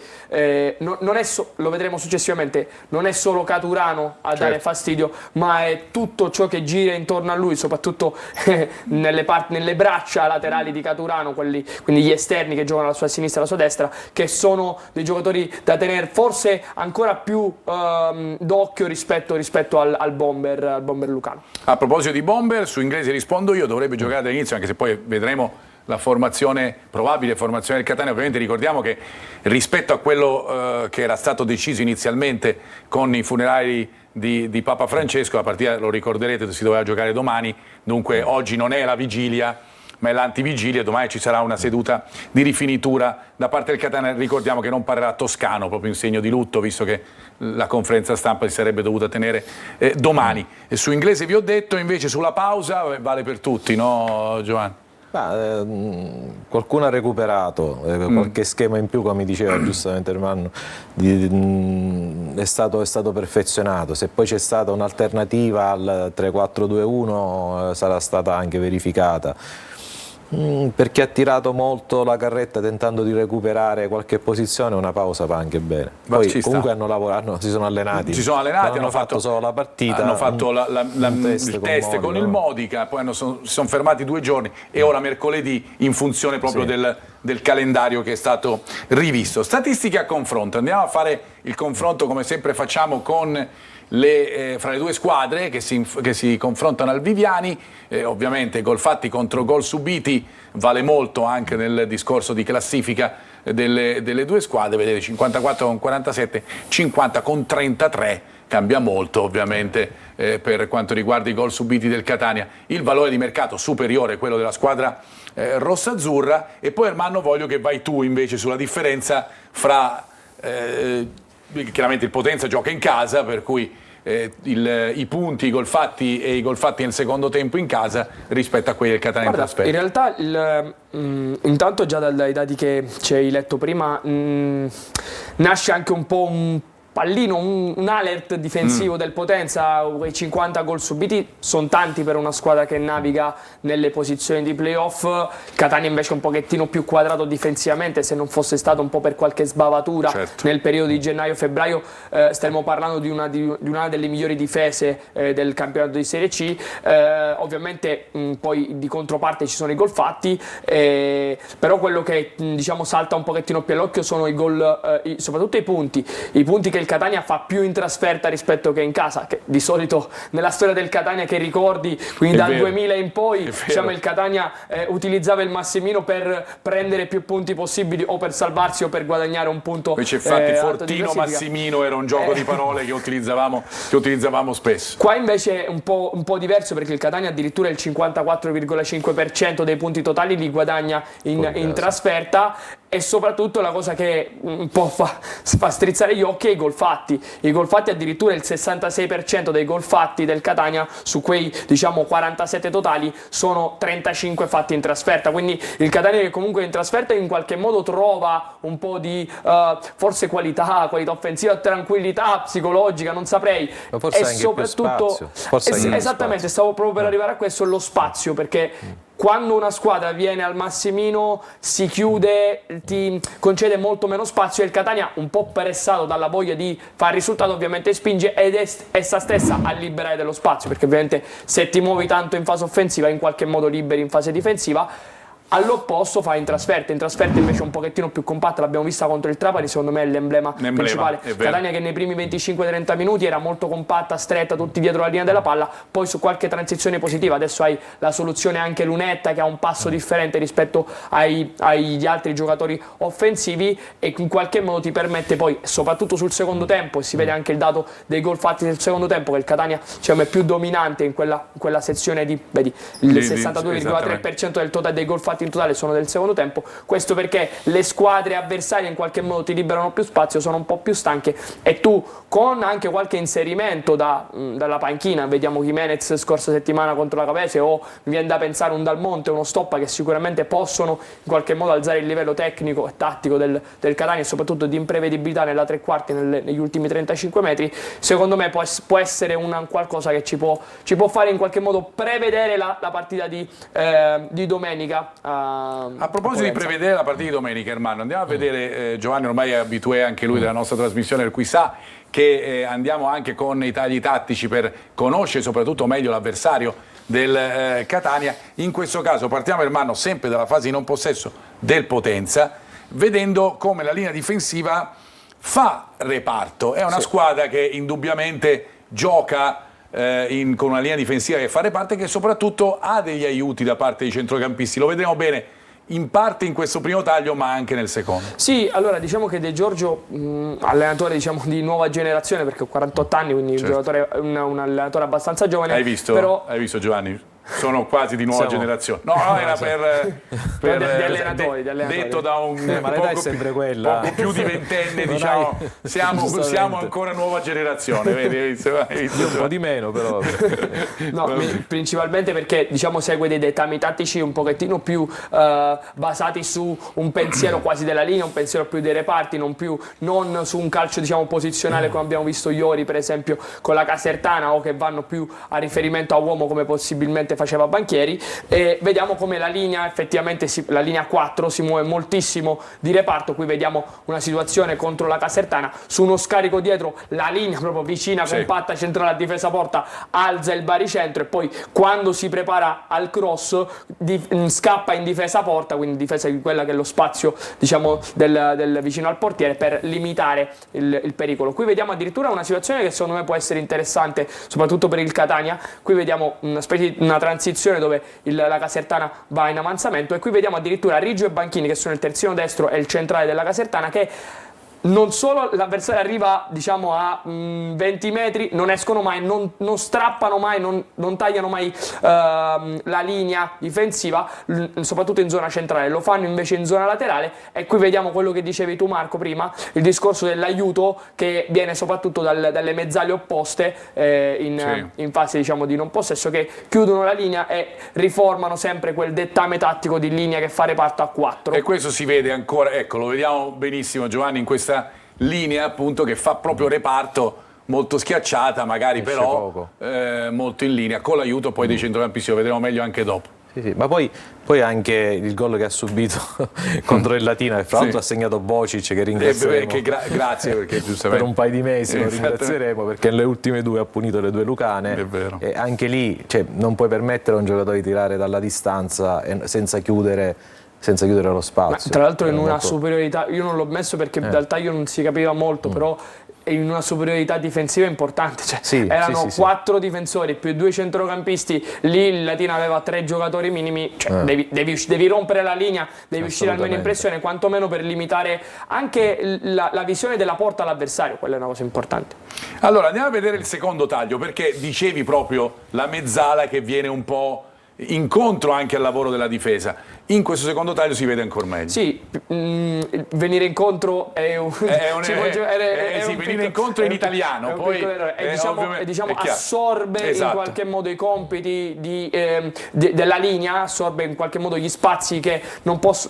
non è lo vedremo successivamente, non è solo Caturano a dare fastidio, ma è tutto ciò che gira intorno a lui, soprattutto nelle braccia laterali di Caturano, quindi gli esterni che giocano alla sua sinistra e alla sua destra, che sono dei giocatori da tenere forse ancora più d'occhio rispetto al bomber Lucano. A proposito di bomber, su Inglese rispondo io, dovrebbe giocare dall'inizio, anche se poi vedremo la probabile formazione del Catania. Ovviamente ricordiamo che rispetto a quello che era stato deciso inizialmente con i funerali di Papa Francesco, la partita, lo ricorderete, si doveva giocare domani, dunque oggi non è la vigilia ma è l'antivigilia, domani ci sarà una seduta di rifinitura da parte del Catania. Ricordiamo che non parlerà toscano, proprio in segno di lutto, visto che la conferenza stampa si sarebbe dovuta tenere domani. E su Inglese vi ho detto, invece sulla pausa vale per tutti, no Giovanni? Qualcuno ha recuperato, qualche schema in più, come diceva giustamente Ermanno, è stato perfezionato. Se poi c'è stata un'alternativa al 3-4-2-1 sarà stata anche verificata. Perché ha tirato molto la carretta tentando di recuperare qualche posizione, una pausa va anche bene. Poi comunque hanno lavorato, si sono allenati. Hanno fatto solo la partita, hanno fatto il test con il Modica, poi si sono fermati 2 giorni e ora mercoledì in funzione proprio del calendario che è stato rivisto. Statistiche a confronto, andiamo a fare il confronto come sempre facciamo con fra le 2 squadre che si confrontano al Viviani. Ovviamente gol fatti contro gol subiti vale molto anche nel discorso di classifica delle 2 squadre. Vedete, 54 con 47, 50 con 33, cambia molto ovviamente per quanto riguarda i gol subiti del Catania. Il valore di mercato superiore è quello della squadra rossa-azzurra. E poi Ermanno, voglio che vai tu invece sulla differenza fra chiaramente il Potenza gioca in casa, per cui i punti, i gol fatti e i gol fatti nel secondo tempo in casa rispetto a quelli del Catania in trasferta. In realtà intanto già dai dati che ci hai letto prima nasce anche un po' un pallino, un alert difensivo del Potenza. Quei 50 gol subiti sono tanti per una squadra che naviga nelle posizioni di playoff. Catania invece è un pochettino più quadrato difensivamente, se non fosse stato un po' per qualche sbavatura nel periodo di gennaio-febbraio staremmo parlando di una delle migliori difese del campionato di Serie C. Ovviamente poi di controparte ci sono i gol fatti, però quello che diciamo salta un pochettino più all'occhio sono i gol, soprattutto i punti che il Catania fa più in trasferta rispetto che in casa, che di solito nella storia del Catania che ricordi, quindi dal 2000 in poi diciamo, il Catania utilizzava il Massimino per prendere più punti possibili o per salvarsi o per guadagnare un punto. Invece infatti Fortino Massimino era un gioco di parole che utilizzavamo spesso. Qua invece è un po' diverso, perché il Catania addirittura il 54,5% dei punti totali li guadagna in trasferta, E soprattutto la cosa che un po' fa strizzare gli occhi è i gol fatti. I gol fatti, addirittura il 66% dei gol fatti del Catania su quei, diciamo, 47 totali sono 35 fatti in trasferta. Quindi il Catania, che comunque in trasferta in qualche modo trova un po' di forse qualità offensiva, tranquillità psicologica, non saprei. Ma forse e anche soprattutto più spazio. Forse anche più esattamente, spazio. stavo proprio per arrivare a questo, lo spazio, perché quando una squadra viene al massimino si chiude, ti concede molto meno spazio, e il Catania, un po' pressato dalla voglia di fare risultato, ovviamente spinge ed è essa stessa a liberare dello spazio, perché ovviamente se ti muovi tanto in fase offensiva in qualche modo liberi in fase difensiva. All'opposto fa in trasferta invece un pochettino più compatta, l'abbiamo vista contro il Trapani, secondo me è l'emblema principale. Catania che nei primi 25-30 minuti era molto compatta, stretta, tutti dietro la linea della palla, poi su qualche transizione positiva, adesso hai la soluzione anche Lunetta che ha un passo differente rispetto agli altri giocatori offensivi, e in qualche modo ti permette poi, soprattutto sul secondo tempo, e si vede anche il dato dei gol fatti nel secondo tempo, che il Catania, diciamo, è più dominante in quella sezione di, vedi, il 62,3% del totale dei gol fatti in totale sono del secondo tempo. Questo perché le squadre avversarie in qualche modo ti liberano più spazio, sono un po' più stanche, e tu, con anche qualche inserimento dalla panchina, vediamo Jimenez scorsa settimana contro la Cavese, o mi viene da pensare un Dal Monte, uno Stoppa, che sicuramente possono in qualche modo alzare il livello tecnico e tattico del Catania, e soprattutto di imprevedibilità nella tre quarti negli ultimi 35 metri. Secondo me può essere qualcosa che ci può fare in qualche modo prevedere la partita di domenica. A proposito di prevedere la partita di domenica, Ermanno, andiamo a vedere, Giovanni ormai è abitué anche lui della nostra trasmissione, per cui sa che andiamo anche con i tagli tattici per conoscere soprattutto meglio l'avversario del Catania. In questo caso partiamo, Ermanno, sempre dalla fase di non possesso del Potenza, vedendo come la linea difensiva fa reparto. È una squadra che indubbiamente gioca con una linea difensiva che fa reparto, e che soprattutto ha degli aiuti da parte dei centrocampisti. Lo vedremo bene in parte in questo primo taglio, ma anche nel secondo. Sì, allora diciamo che De Giorgio, allenatore, diciamo, di nuova generazione, perché ho 48 anni, quindi un allenatore abbastanza giovane. Hai visto Giovanni? Sono quasi di nuova generazione. No, era per di allenatori. Detto da un ma l'età è sempre quella. poco più di ventenne, diciamo, siamo ancora nuova generazione, vedi? Io un po' di meno, però. No, principalmente perché, diciamo, segue dei dettami tattici un pochettino più basati su un pensiero quasi della linea, un pensiero più dei reparti, non su un calcio, diciamo, posizionale come abbiamo visto ieri, per esempio, con la Casertana, o che vanno più a riferimento a uomo come possibilmente faceva Banchieri. E vediamo come la linea, effettivamente la linea 4 si muove moltissimo di reparto. Qui vediamo una situazione contro la Casertana, su uno scarico dietro la linea proprio vicina, compatta, centrale a difesa porta, alza il baricentro, e poi quando si prepara al cross scappa in difesa porta, quindi difesa di quella che è lo spazio, diciamo, del vicino al portiere, per limitare il pericolo. Qui vediamo addirittura una situazione che secondo me può essere interessante soprattutto per il Catania. Qui vediamo una transizione dove la Casertana va in avanzamento, e qui vediamo addirittura Riggio e Banchini, che sono il terzino destro e il centrale della Casertana, che non solo l'avversario arriva, diciamo, a 20 metri, non escono mai, non strappano mai, non tagliano mai la linea difensiva, soprattutto in zona centrale, lo fanno invece in zona laterale. E qui vediamo quello che dicevi tu, Marco, prima, il discorso dell'aiuto che viene soprattutto dalle mezzali opposte in fase, diciamo, di non possesso, che chiudono la linea e riformano sempre quel dettame tattico di linea che fa reparto a 4. E questo si vede ancora, ecco, lo vediamo benissimo, Giovanni, in questa linea appunto che fa proprio reparto, molto schiacciata magari, però molto in linea, con l'aiuto poi dei centrocampisti. Lo vedremo meglio anche dopo. Sì, ma poi anche il gol che ha subito contro il Latina, che fra l'altro ha segnato Bocic, che ringrazieremo grazie, perché giustamente per un paio di mesi lo ringrazieremo, perché nelle ultime due ha punito le due lucane. È vero. E anche lì, cioè, non puoi permettere a un giocatore di tirare dalla distanza senza chiudere lo spazio. Ma tra l'altro in una superiorità, io non l'ho messo perché dal taglio non si capiva molto, però in una superiorità difensiva importante, cioè, erano 4 difensori più 2 centrocampisti, lì il Latina aveva 3 giocatori minimi, cioè, devi rompere la linea, devi uscire almeno in pressione, quantomeno per limitare anche la visione della porta all'avversario. Quella è una cosa importante. Allora andiamo a vedere il secondo taglio, perché dicevi proprio la mezzala che viene un po' incontro anche al lavoro della difesa. In questo secondo taglio si vede ancora meglio. Sì, venire incontro è un venire incontro in italiano, poi diciamo assorbe in qualche modo i compiti della linea, assorbe in qualche modo gli spazi che non posso,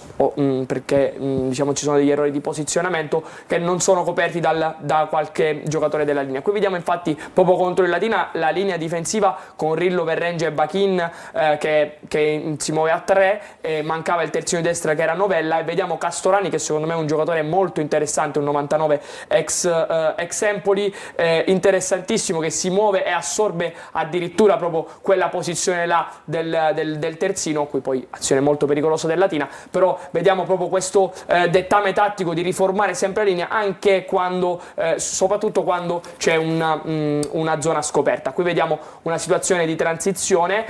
perché diciamo ci sono degli errori di posizionamento che non sono coperti da qualche giocatore della linea. Qui vediamo infatti proprio contro il Latina la linea difensiva con Rillo, Verrengia e Bachin che si muove a 3, mancava il terzino di destra che era Novella, e vediamo Castorani che secondo me è un giocatore molto interessante, un 99 ex Empoli, interessantissimo, che si muove e assorbe addirittura proprio quella posizione là del terzino. Qui poi azione molto pericolosa del Latina, però vediamo proprio questo dettame tattico di riformare sempre la linea anche quando, soprattutto quando c'è una zona scoperta. Qui vediamo una situazione di transizione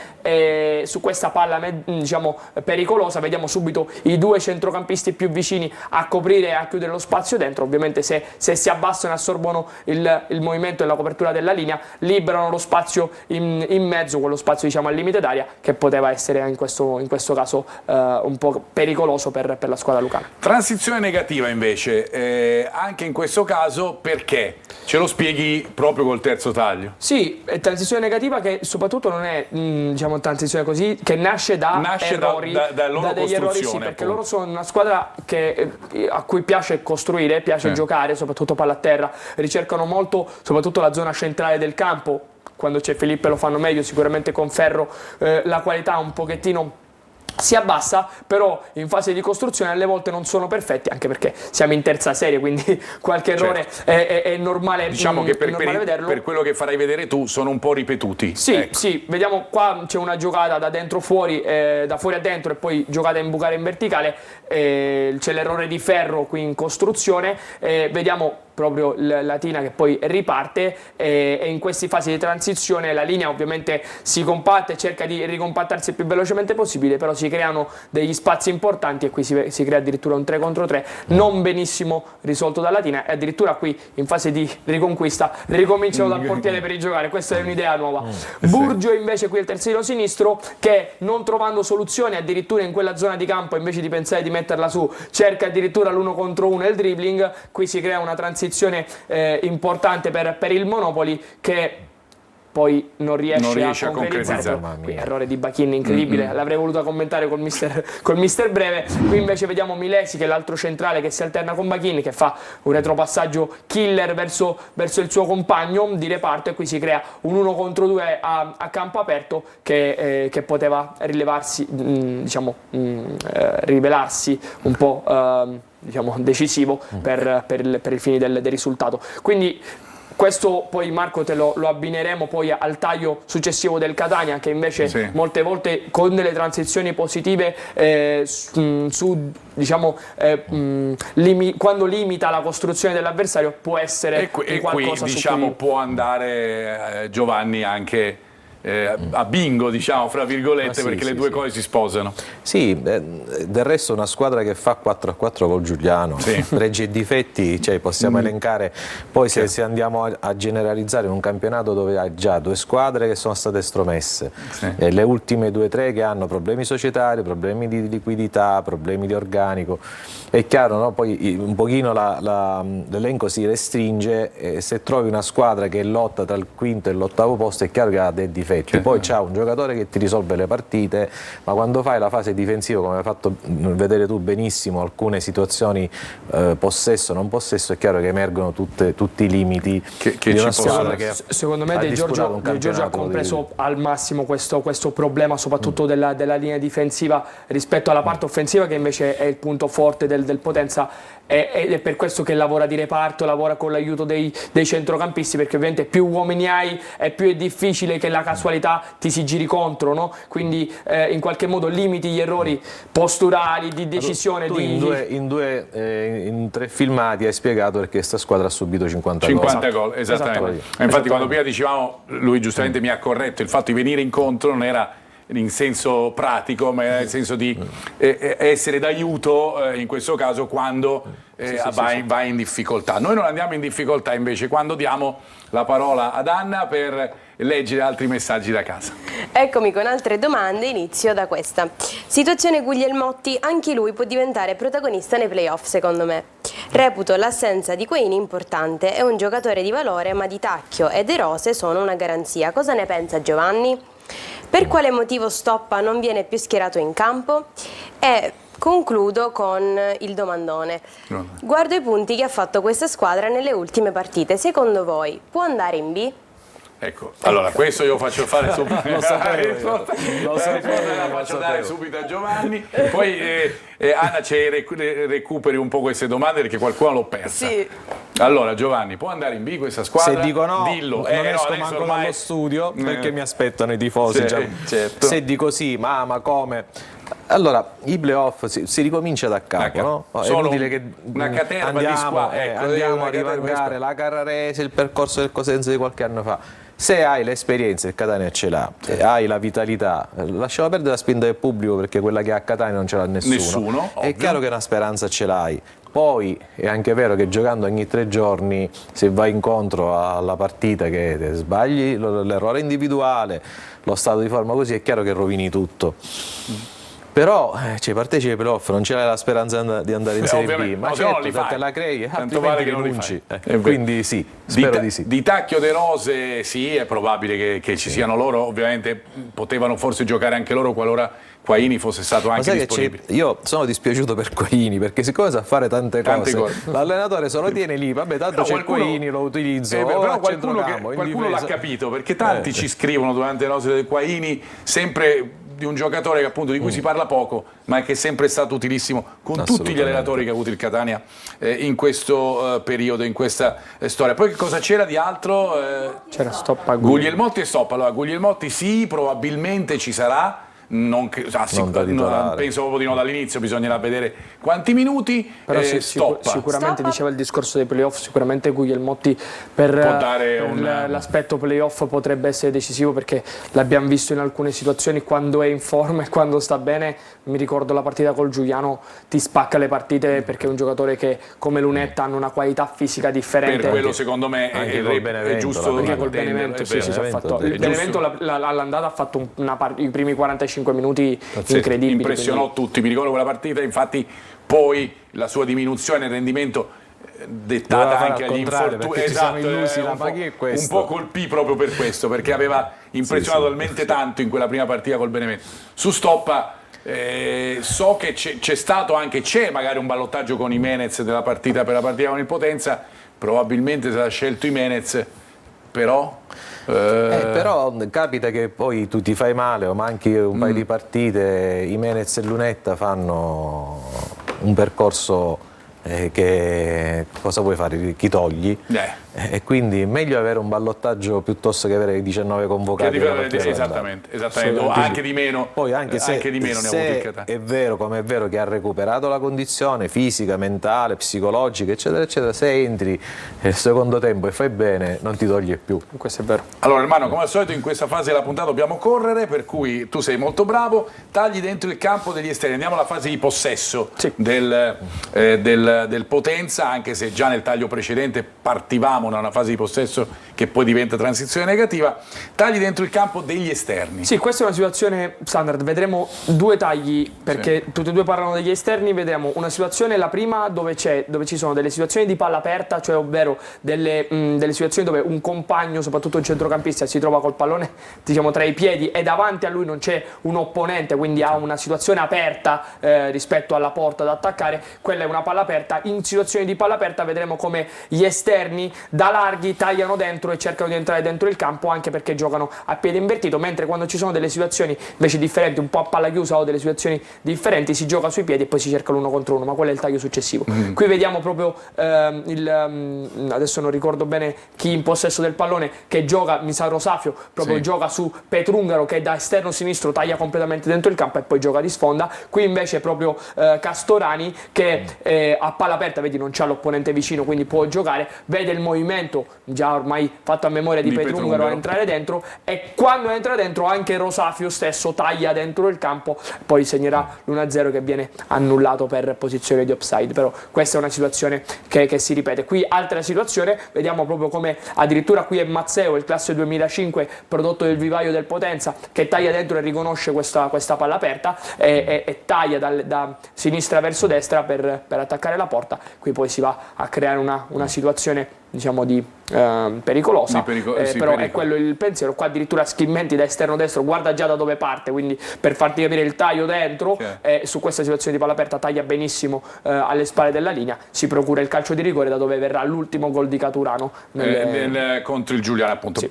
su questa palla diciamo pericolosa, vediamo subito i due centrocampisti più vicini a coprire e a chiudere lo spazio dentro. Ovviamente se si abbassano e assorbono il movimento e la copertura della linea, liberano lo spazio in mezzo, quello spazio diciamo al limite d'aria, che poteva essere in questo caso un po' pericoloso per la squadra lucana. Transizione negativa invece, anche in questo caso, perché? Ce lo spieghi proprio col terzo taglio? Sì, transizione negativa che soprattutto non è diciamo transizione così, che nasce da errori, da degli errori, sì, perché loro sono una squadra a cui piace costruire, piace giocare, soprattutto palla a terra, ricercano molto soprattutto la zona centrale del campo. Quando c'è Felipe lo fanno meglio, sicuramente con Ferro la qualità un pochettino si abbassa, però in fase di costruzione alle volte non sono perfetti, anche perché siamo in terza serie, quindi qualche errore è normale, diciamo che vederlo. Per quello che farai vedere tu sono un po' ripetuti. Sì, ecco. Sì, vediamo qua c'è una giocata da dentro fuori, da fuori a dentro, e poi giocata in bucare in verticale, c'è l'errore di Ferro qui in costruzione, vediamo proprio Latina che poi riparte, e in queste fasi di transizione la linea ovviamente si compatta e cerca di ricompattarsi il più velocemente possibile, però si creano degli spazi importanti e qui si crea addirittura un 3 contro 3 non benissimo risolto da Latina, e addirittura qui in fase di riconquista ricominciano dal portiere per rigiocare. Questa è un'idea nuova. Burgio invece qui il terzino sinistro che, non trovando soluzioni addirittura in quella zona di campo, invece di pensare di metterla su, cerca addirittura l'1 contro 1 e il dribbling. Qui si crea una transizione importante per il Monopoli, che poi non riesce a concretizzare. Qui errore di Bachin incredibile, l'avrei voluto commentare col mister Breve. Qui invece vediamo Milesi, che è l'altro centrale, che si alterna con Bachin, che fa un retropassaggio killer verso il suo compagno di reparto, e qui si crea un 1 contro 2 a campo aperto che poteva rilevarsi, rivelarsi un po' diciamo decisivo per i fini del risultato. Quindi questo poi, Marco, te lo abbineremo poi al taglio successivo del Catania, che invece molte volte con delle transizioni positive quando limita la costruzione dell'avversario può essere qualcosa qui, su cui può andare Giovanni anche a bingo, diciamo, fra virgolette, perché le due cose si sposano. Sì, del resto una squadra che fa 4-4 col Giuliano, pregi e difetti possiamo elencare. Poi se andiamo a generalizzare in un campionato dove hai già due squadre che sono state estromesse, le ultime 2-3 che hanno problemi societari, problemi di liquidità, problemi di organico, è chiaro, no? Poi un pochino l'elenco si restringe, e se trovi una squadra che lotta tra il quinto e l'ottavo posto è chiaro che ha dei difetti. Poi c'ha un giocatore che ti risolve le partite, ma quando fai la fase difensiva, come hai fatto vedere tu benissimo, alcune situazioni possesso non possesso, è chiaro che emergono tutti i limiti di una squadra che secondo me De Giorgio ha compreso al massimo questo problema, soprattutto della linea difensiva rispetto alla parte offensiva, che invece è il punto forte del Potenza, ed è per questo che lavora di reparto, lavora con l'aiuto dei centrocampisti, perché ovviamente più uomini hai e più è difficile che la casualità ti si giri contro, no? Quindi in qualche modo limiti gli errori posturali, di decisione. In 3 filmati hai spiegato perché questa squadra ha subito 50 gol. Esattamente. Infatti quando prima dicevamo, lui giustamente mi ha corretto, il fatto di venire incontro non era in senso pratico, ma nel senso di essere d'aiuto in questo caso quando vai in difficoltà. Noi non andiamo in difficoltà invece quando diamo la parola ad Anna per leggere altri messaggi da casa. Eccomi con altre domande, inizio da questa. Situazione Guglielmotti, anche lui può diventare protagonista nei playoff secondo me. Reputo l'assenza di Quaini importante, è un giocatore di valore ma Di Tacchio e De Rose sono una garanzia. Cosa ne pensa Giovanni? Per quale motivo Stoppa non viene più schierato in campo? E concludo con il domandone. Guardo i punti che ha fatto questa squadra nelle ultime partite. Secondo voi può andare in B? Ecco, allora questo io faccio fare subito. Lo sapevo. La faccio dare subito a Giovanni. Poi Anna ci recuperi un po' queste domande perché qualcuno l'ho persa. Sì. Allora Giovanni, può andare in B questa squadra? Se dico no, dillo. non esco adesso manco ormai dallo studio perché mi aspettano i tifosi. Sì, già. certo. Se dico sì, ma come? Allora, i playoff si ricomincia da capo, no? È Solo inutile che una caterva di squadre. andiamo a rivangare la Carrarese, il percorso del Cosenza di qualche anno fa. Se hai l'esperienza, il Catania ce l'ha, hai la vitalità, lasciamo perdere la spinta del pubblico perché quella che ha a Catania non ce l'ha nessuno. È chiaro che una speranza ce l'hai. Poi è anche vero che giocando ogni 3 giorni, se vai incontro alla partita che sbagli l'errore individuale, lo stato di forma così, è chiaro che rovini tutto. Però partecipi ai playoff, non ce l'hai la speranza di andare in Serie B, ma certo, se te la crei, tanto vale che non rinunci. Quindi sì, spero di sì. Di Tacchio, De Rose, sì, è probabile che ci siano loro, ovviamente potevano forse giocare anche loro qualora Quaini fosse stato anche disponibile. Io sono dispiaciuto per Quaini perché siccome sa fare tante cose, l'allenatore se lo tiene lì, vabbè tanto c'è Quaini, lo utilizzo, però qualcuno l'ha capito, perché tanti ci scrivono durante le nostre del Quaini sempre di un giocatore che, appunto, di cui si parla poco, ma che è sempre stato utilissimo con tutti gli allenatori che ha avuto il Catania in questo periodo, in questa storia. Poi che cosa c'era di altro? C'era Stoppa, Guglielmotti e Stoppa. Allora, Guglielmotti sì, probabilmente ci sarà. Penso proprio di no dall'inizio, bisognerà vedere quanti minuti. Però Stoppa. sicuramente diceva il discorso dei playoff, sicuramente Guglielmotti per l'aspetto playoff potrebbe essere decisivo perché l'abbiamo visto in alcune situazioni quando è in forma e quando sta bene. Mi ricordo la partita col Giuliano, ti spacca le partite perché è un giocatore che come Lunetta hanno una qualità fisica differente. Per quello secondo me è giusto. Perché col Benevento il Benevento all'andata ha fatto i primi 45 minuti incredibili. Impressionò tutti, mi ricordo quella partita, infatti poi la sua diminuzione nel rendimento dettata anche agli infortuni, un po' colpì proprio per questo, perché aveva impressionato talmente tanto in quella prima partita col Benevento. Su Stoppa so che c'è stato anche, c'è magari un ballottaggio con Jimenez per la partita con il Potenza, probabilmente sarà scelto Jimenez, però capita che poi tu ti fai male o manchi un paio di partite, Jimenez e Lunetta fanno un percorso che cosa vuoi fare? Chi togli? E quindi è meglio avere un ballottaggio piuttosto che avere 19 convocati. Esattamente. O anche di meno. Poi anche se di meno ne ha avuto il Catania. È vero, come è vero che ha recuperato la condizione fisica, mentale, psicologica, eccetera, eccetera, se entri nel secondo tempo e fai bene, non ti toglie più. Questo è vero. Allora, hermano, come al solito in questa fase della puntata dobbiamo correre, per cui tu sei molto bravo. Tagli dentro il campo degli esterni. Andiamo alla fase di possesso del Potenza, anche se già nel taglio precedente partivamo da una fase di possesso che poi diventa transizione negativa. Tagli dentro il campo degli esterni. Sì, questa è una situazione standard, vedremo 2 tagli perché tutti e 2 parlano degli esterni. Vedremo una situazione, la prima dove ci sono delle situazioni di palla aperta, cioè ovvero delle situazioni dove un compagno, soprattutto un centrocampista, si trova col pallone diciamo tra i piedi e davanti a lui non c'è un opponente, quindi ha una situazione aperta rispetto alla porta da attaccare. Quella è una palla aperta. In situazioni di palla aperta vedremo come gli esterni da larghi tagliano dentro e cercano di entrare dentro il campo, anche perché giocano a piede invertito, mentre quando ci sono delle situazioni invece differenti, un po' a palla chiusa o delle situazioni differenti, si gioca sui piedi e poi si cerca l'1 contro 1, ma quello è il taglio successivo. Qui vediamo proprio adesso non ricordo bene chi in possesso del pallone, che gioca, mi sa Rosafio, proprio gioca su Petrungaro che da esterno sinistro taglia completamente dentro il campo e poi gioca di sponda. Qui invece proprio Castorani che a palla aperta, vedi, non c'ha l'opponente vicino, quindi può giocare, vede il movimento già ormai fatto a memoria di Petrungaro a Petrungaro. entrare dentro, e quando entra dentro anche Rosafio stesso taglia dentro il campo, poi segnerà l'1-0 che viene annullato per posizione di offside. Però questa è una situazione che si ripete. Qui altra situazione, vediamo proprio come addirittura qui è Mazzeo, il classe 2005 prodotto del vivaio del Potenza, che taglia dentro e riconosce questa palla aperta e taglia da sinistra verso destra per attaccare la porta. Qui poi si va a creare una situazione, diciamo, pericolosa, però è quello il pensiero. Qua addirittura Schimmenti da esterno destro guarda già da dove parte, quindi per farti capire il taglio dentro, su questa situazione di palla aperta taglia benissimo alle spalle della linea, si procura il calcio di rigore da dove verrà l'ultimo gol di Caturano contro il Giuliano, appunto. Sì.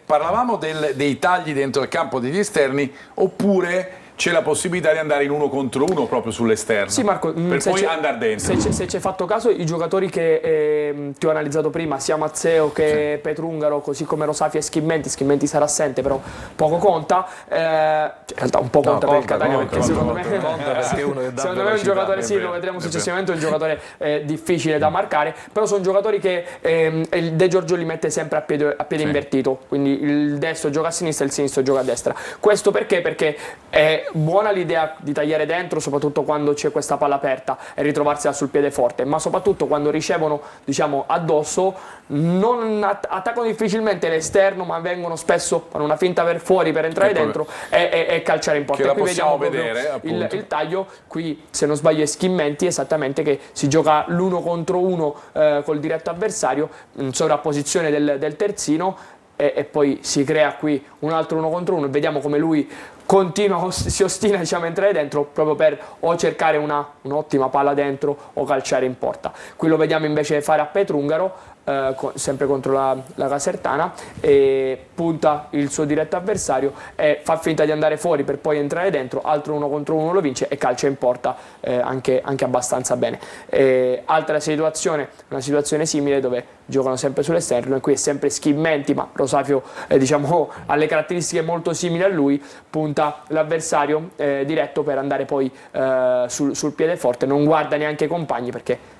Parlavamo dei tagli dentro il campo degli esterni, oppure c'è la possibilità di andare in 1 contro 1 proprio sull'esterno? Sì, Marco, per poi andare dentro. Se ci hai fatto caso, i giocatori che ti ho analizzato prima, sia Mazzeo che Petrungaro, così come Rosafio e Schimmenti sarà assente, però poco conta, in realtà un po' conta per il Catania, perché secondo me è un giocatore, sì, lo vedremo successivamente, è un giocatore difficile da marcare, però sono giocatori che De Giorgio li mette sempre a piede invertito, quindi il destro gioca a sinistra e il sinistro gioca a destra. Questo perché? Perché è buona l'idea di tagliare dentro, soprattutto quando c'è questa palla aperta, e ritrovarsela sul piede forte, ma soprattutto quando ricevono, diciamo, addosso, non attaccano difficilmente l'esterno, ma vengono spesso, fanno una finta per fuori per entrare dentro e calciare in porta. Che la qui possiamo vediamo vedere, il taglio, qui se non sbaglio è Schimmenti, esattamente, che si gioca l'1 contro 1 col diretto avversario, in sovrapposizione del terzino, e poi si crea qui un altro 1 contro 1, e vediamo come lui continua, si ostina, diciamo, a entrare dentro proprio per o cercare un'ottima palla dentro o calciare in porta. Qui lo vediamo invece fare a Petrungaro, sempre contro la Casertana, e punta il suo diretto avversario e fa finta di andare fuori per poi entrare dentro, altro 1 contro 1 lo vince e calcia in porta anche abbastanza bene. Altra situazione, una situazione simile dove giocano sempre sull'esterno, e qui è sempre Schimmenti, ma Rosafio diciamo ha le caratteristiche molto simili a lui, punta l'avversario diretto per andare poi sul piede forte, non guarda neanche i compagni perché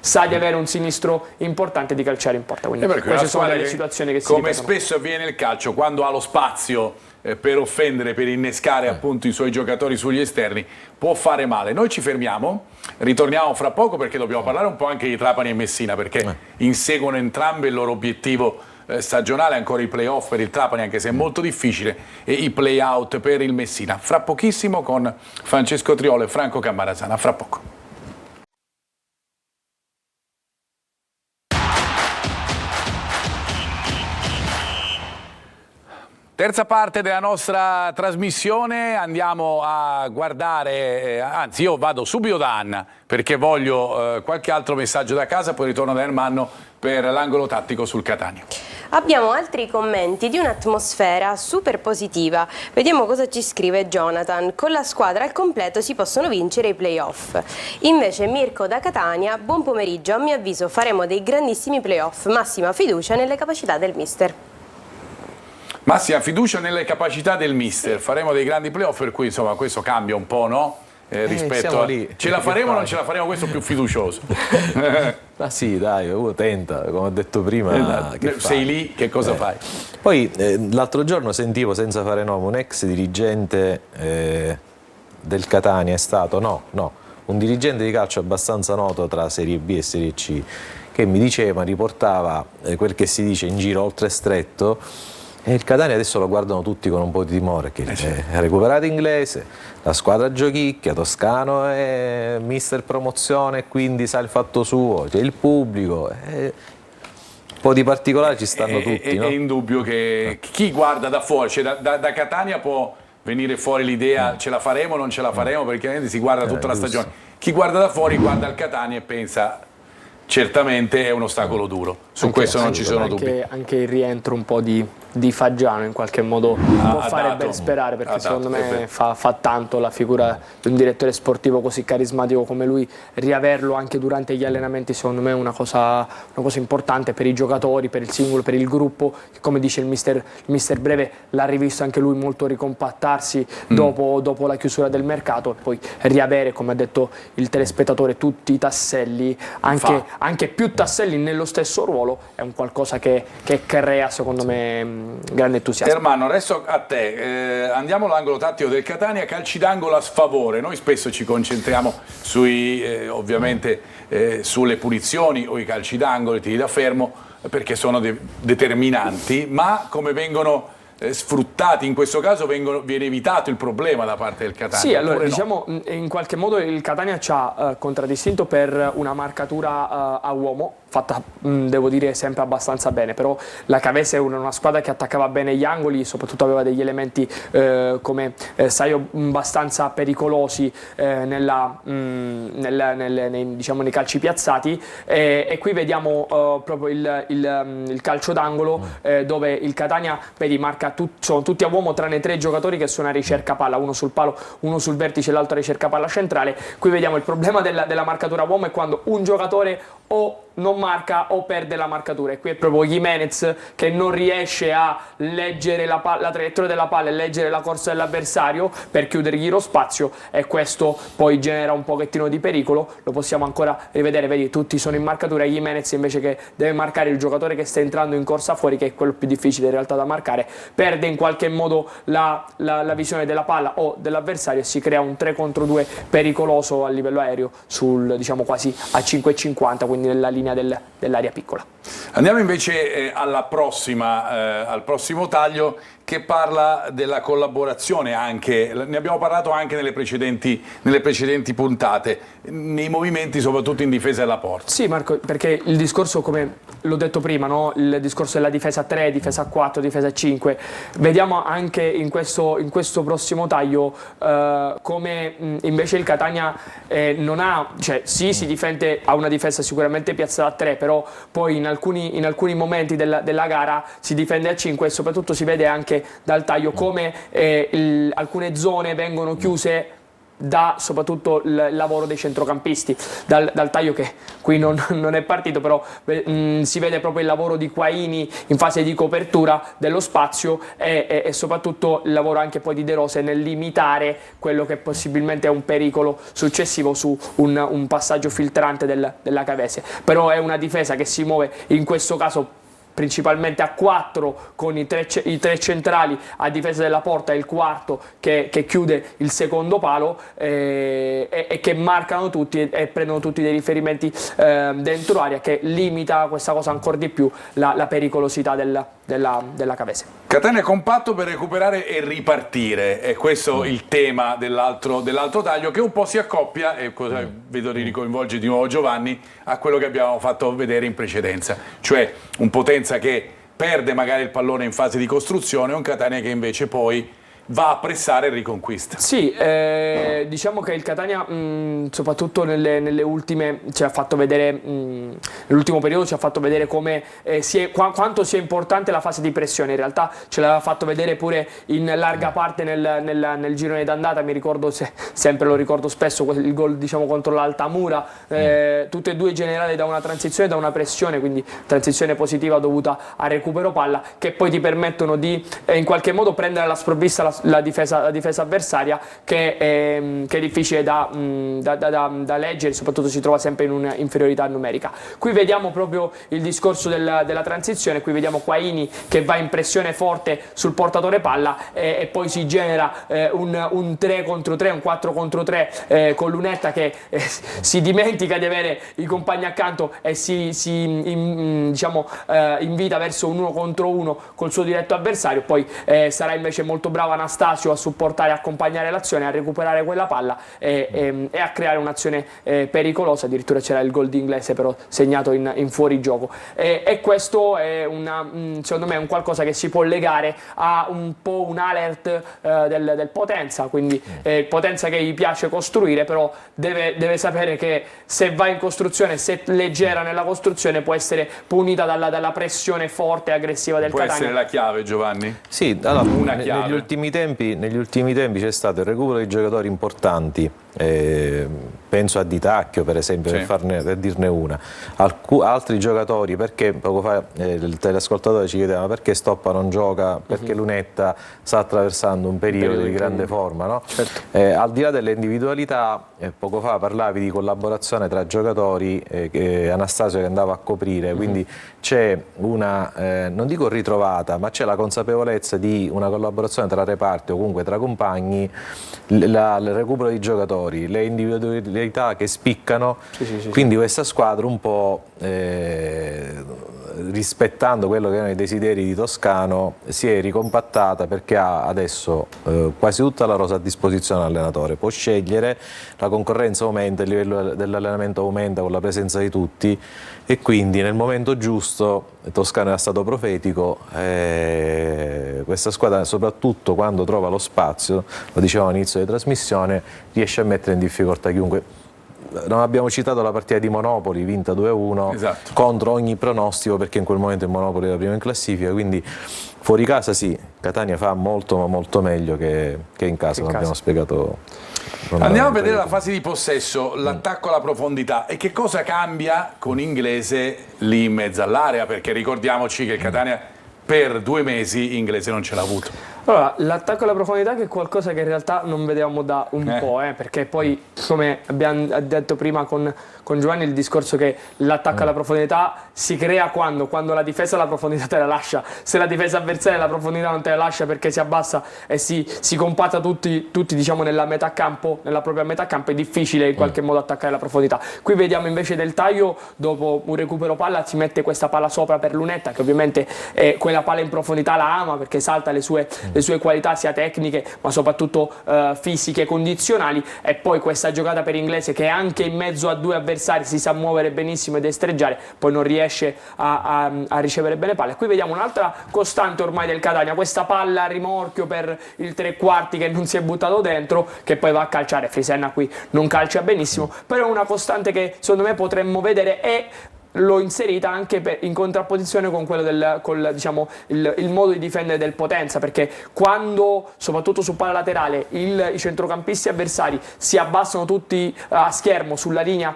sa di avere un sinistro importante e di calciare in porta. Quindi queste sono le situazioni che si come ripetono. spesso avviene nel calcio, quando ha lo spazio per offendere, per innescare appunto i suoi giocatori sugli esterni, può fare male. Noi ci fermiamo, ritorniamo fra poco perché dobbiamo parlare un po' anche di Trapani e Messina, perché inseguono entrambe il loro obiettivo stagionale, ancora i play-off per il Trapani, anche se è molto difficile, e i play-out per il Messina. Fra pochissimo con Francesco Triolo e Franco Cammarasana, fra poco. Terza parte della nostra trasmissione, andiamo a guardare, anzi io vado subito da Anna perché voglio qualche altro messaggio da casa, poi ritorno da Ermanno per l'angolo tattico sul Catania. Abbiamo altri commenti di un'atmosfera super positiva. Vediamo cosa ci scrive Jonathan. Con la squadra al completo si possono vincere i playoff. Invece Mirko da Catania, buon pomeriggio, a mio avviso faremo dei grandissimi playoff, massima fiducia nelle capacità del mister. Massima fiducia nelle capacità del mister, faremo dei grandi playoff, per cui insomma questo cambia un po', no? Rispetto a... lì. Ce la faremo o non ce la faremo, questo è più fiducioso. Ma sì, dai, uno tenta, come ho detto prima. Sei lì, che cosa fai? Poi l'altro giorno sentivo, senza fare nome, un ex dirigente del Catania, è stato, un dirigente di calcio abbastanza noto tra Serie B e Serie C, che mi diceva, riportava quel che si dice in giro oltre stretto. E il Catania adesso lo guardano tutti con un po' di timore, che è recuperato inglese, la squadra giochicchia, Toscano è mister promozione, quindi sa il fatto suo, c'è il pubblico, un po' di particolari ci stanno tutti. È indubbio che chi guarda da fuori, cioè da Catania può venire fuori l'idea ce la faremo o non ce la faremo, perché si guarda tutta la stagione. Chi guarda da fuori guarda il Catania e pensa... Certamente è un ostacolo duro, su questo non ci sono dubbi. Anche il rientro un po' di Faggiano in qualche modo può fare ben sperare, perché secondo me fa tanto la figura di un direttore sportivo così carismatico come lui. Riaverlo anche durante gli allenamenti secondo me è una cosa importante per i giocatori, per il singolo, per il gruppo, che come dice il mister Breve l'ha rivisto anche lui molto ricompattarsi dopo la chiusura del mercato, e poi riavere, come ha detto il telespettatore, tutti i tasselli, anche più tasselli nello stesso ruolo, ruolo è un qualcosa che crea secondo me grande entusiasmo. Ermanno, adesso a te, andiamo all'angolo tattico del Catania, calci d'angolo a sfavore. Noi spesso ci concentriamo ovviamente sulle punizioni o i calci d'angolo, i tiri da fermo, perché sono determinanti, ma come vengono sfruttati in questo caso viene evitato il problema da parte del Catania. Sì, allora no? diciamo in qualche modo il Catania ci ha contraddistinto per una marcatura a uomo fatta, devo dire, sempre abbastanza bene, però la Cavese è una squadra che attaccava bene gli angoli, soprattutto aveva degli elementi come Saio abbastanza pericolosi diciamo, nei calci piazzati, e qui vediamo proprio il calcio d'angolo dove il Catania, vedi, marca sono tutti a uomo tranne 3 giocatori che sono a ricerca palla, uno sul palo, uno sul vertice e l'altro a ricerca palla centrale. Qui vediamo il problema della marcatura a uomo è quando un giocatore o non marca o perde la marcatura, e qui è proprio Jimenez che non riesce a leggere la traiettoria della palla e leggere la corsa dell'avversario per chiudergli lo spazio, e questo poi genera un pochettino di pericolo. Lo possiamo ancora rivedere, vedi, tutti sono in marcatura, Jimenez invece che deve marcare il giocatore che sta entrando in corsa fuori, che è quello più difficile in realtà da marcare, perde in qualche modo la visione della palla o dell'avversario e si crea un 3 contro 2 pericoloso a livello aereo diciamo quasi a 5,50, quindi nella linea dell'area piccola. Andiamo invece al prossimo taglio, che parla della collaborazione, anche ne abbiamo parlato anche nelle precedenti puntate, nei movimenti soprattutto in difesa della porta. Sì, Marco, perché il discorso, come l'ho detto prima, no? Il discorso della difesa 3, difesa 4, difesa 5, vediamo anche in questo prossimo taglio come invece il Catania non ha, cioè sì, si difende, ha una difesa sicuramente piazzata a 3, però poi in alcuni momenti della gara si difende a 5, e soprattutto si vede anche dal taglio come alcune zone vengono chiuse da soprattutto il lavoro dei centrocampisti, dal taglio che qui non è partito, però si vede proprio il lavoro di Quaini in fase di copertura dello spazio e soprattutto il lavoro anche poi di De Rose nel limitare quello che possibilmente è un pericolo successivo su un passaggio filtrante della Cavese. Però è una difesa che si muove in questo caso principalmente a 4 con i tre centrali a difesa della porta e il quarto che chiude il secondo palo, e che marcano tutti e prendono tutti dei riferimenti dentro area, che limita questa cosa ancora di più la pericolosità della Cavese. Catania è compatto per recuperare e ripartire, è questo il tema dell'altro taglio, che un po' si accoppia, e cosa vedo di ricoinvolgere di nuovo Giovanni, a quello che abbiamo fatto vedere in precedenza, cioè un Potenza che perde magari il pallone in fase di costruzione, un Catania che invece poi va a pressare e riconquista. Sì, diciamo che il Catania soprattutto nelle ultime ci ha fatto vedere, nell'ultimo periodo ci ha fatto vedere come quanto sia importante la fase di pressione. In realtà ce l'aveva fatto vedere pure in larga parte nel girone d'andata. Mi ricordo, sempre lo ricordo spesso, il gol, diciamo, contro l'Altamura, tutte e due generate da una transizione, da una pressione, quindi transizione positiva dovuta a recupero palla, che poi ti permettono di in qualche modo prendere alla sprovvista la difesa avversaria, che è difficile da leggere, soprattutto si trova sempre in un'inferiorità numerica. Qui vediamo proprio il discorso della transizione, qui vediamo Quaini che va in pressione forte sul portatore palla, e poi si genera un 3 contro 3, un 4 contro 3 con Lunetta che si dimentica di avere i compagni accanto e diciamo, invita verso un 1 contro 1 col suo diretto avversario. Poi sarà invece molto bravo Anastasio a supportare, a accompagnare l'azione, a recuperare quella palla e a creare un'azione pericolosa. Addirittura c'era il gol di Inglese però segnato in fuorigioco, e questo è secondo me è un qualcosa che si può legare a un po' un alert del Potenza, quindi Potenza che gli piace costruire, però deve sapere che se va in costruzione, se leggera nella costruzione, può essere punita dalla pressione forte e aggressiva del Catania. Può essere la chiave, Giovanni? Sì, allora, Una chiave. negli ultimi tempi c'è stato il recupero di giocatori importanti penso a Di Tacchio per esempio, Sì. per dirne una. Altri giocatori, perché poco fa il teleascoltatore ci chiedeva perché Stoppa non gioca, perché Lunetta sta attraversando un periodo di grande forma, no? Certo. Al di là delle individualità, poco fa parlavi di collaborazione tra giocatori, Anastasio che andava a coprire, quindi c'è una, non dico ritrovata, ma c'è la consapevolezza di una collaborazione tra reparti o comunque tra compagni, il recupero di giocatori, le individualità che spiccano, quindi questa squadra un po' rispettando quello che erano i desideri di Toscano si è ricompattata, perché ha adesso quasi tutta la rosa a disposizione dell'allenatore, può scegliere, la concorrenza aumenta, il livello dell'allenamento aumenta con la presenza di tutti e quindi nel momento giusto, Toscano è stato profetico, questa squadra soprattutto quando trova lo spazio, lo dicevamo all'inizio di trasmissione, riesce a mettere in difficoltà chiunque. Non abbiamo citato la partita di Monopoli vinta 2-1 Esatto. contro ogni pronostico, perché in quel momento il Monopoli era primo in classifica, quindi fuori casa sì, Catania fa molto ma molto meglio che in casa, come abbiamo spiegato. Andiamo a vedere la fase di possesso, l'attacco alla profondità e che cosa cambia con Inglese lì in mezzo all'area, perché ricordiamoci che il Catania per 2 mesi Inglese non ce l'ha avuto. Allora, l'attacco alla profondità che è qualcosa che in realtà non vedevamo da un po', perché poi, come abbiamo detto prima con Giovanni, il discorso che l'attacco alla profondità si crea quando la difesa la profondità te la lascia. Se la difesa avversaria la profondità non te la lascia perché si abbassa e si compatta tutti diciamo nella metà campo, nella propria metà campo, è difficile in qualche modo attaccare la profondità. Qui vediamo invece Del Taglio, dopo un recupero palla, si mette questa palla sopra per Lunetta, che ovviamente quella palla in profondità la ama perché salta le sue qualità sia tecniche ma soprattutto fisiche, condizionali, e poi questa giocata per Inglese che anche in mezzo a 2 avversari si sa muovere benissimo e destreggiare, poi non riesce a ricevere bene palle. Qui vediamo un'altra costante ormai del Catania, questa palla a rimorchio per il 3/4 che non si è buttato dentro, che poi va a calciare. Frisenna qui non calcia benissimo, però è una costante che secondo me potremmo vedere, e l'ho inserita anche in contrapposizione con quello diciamo, il modo di difendere del Potenza, perché quando soprattutto su palla laterale i centrocampisti avversari si abbassano tutti a schermo sulla linea,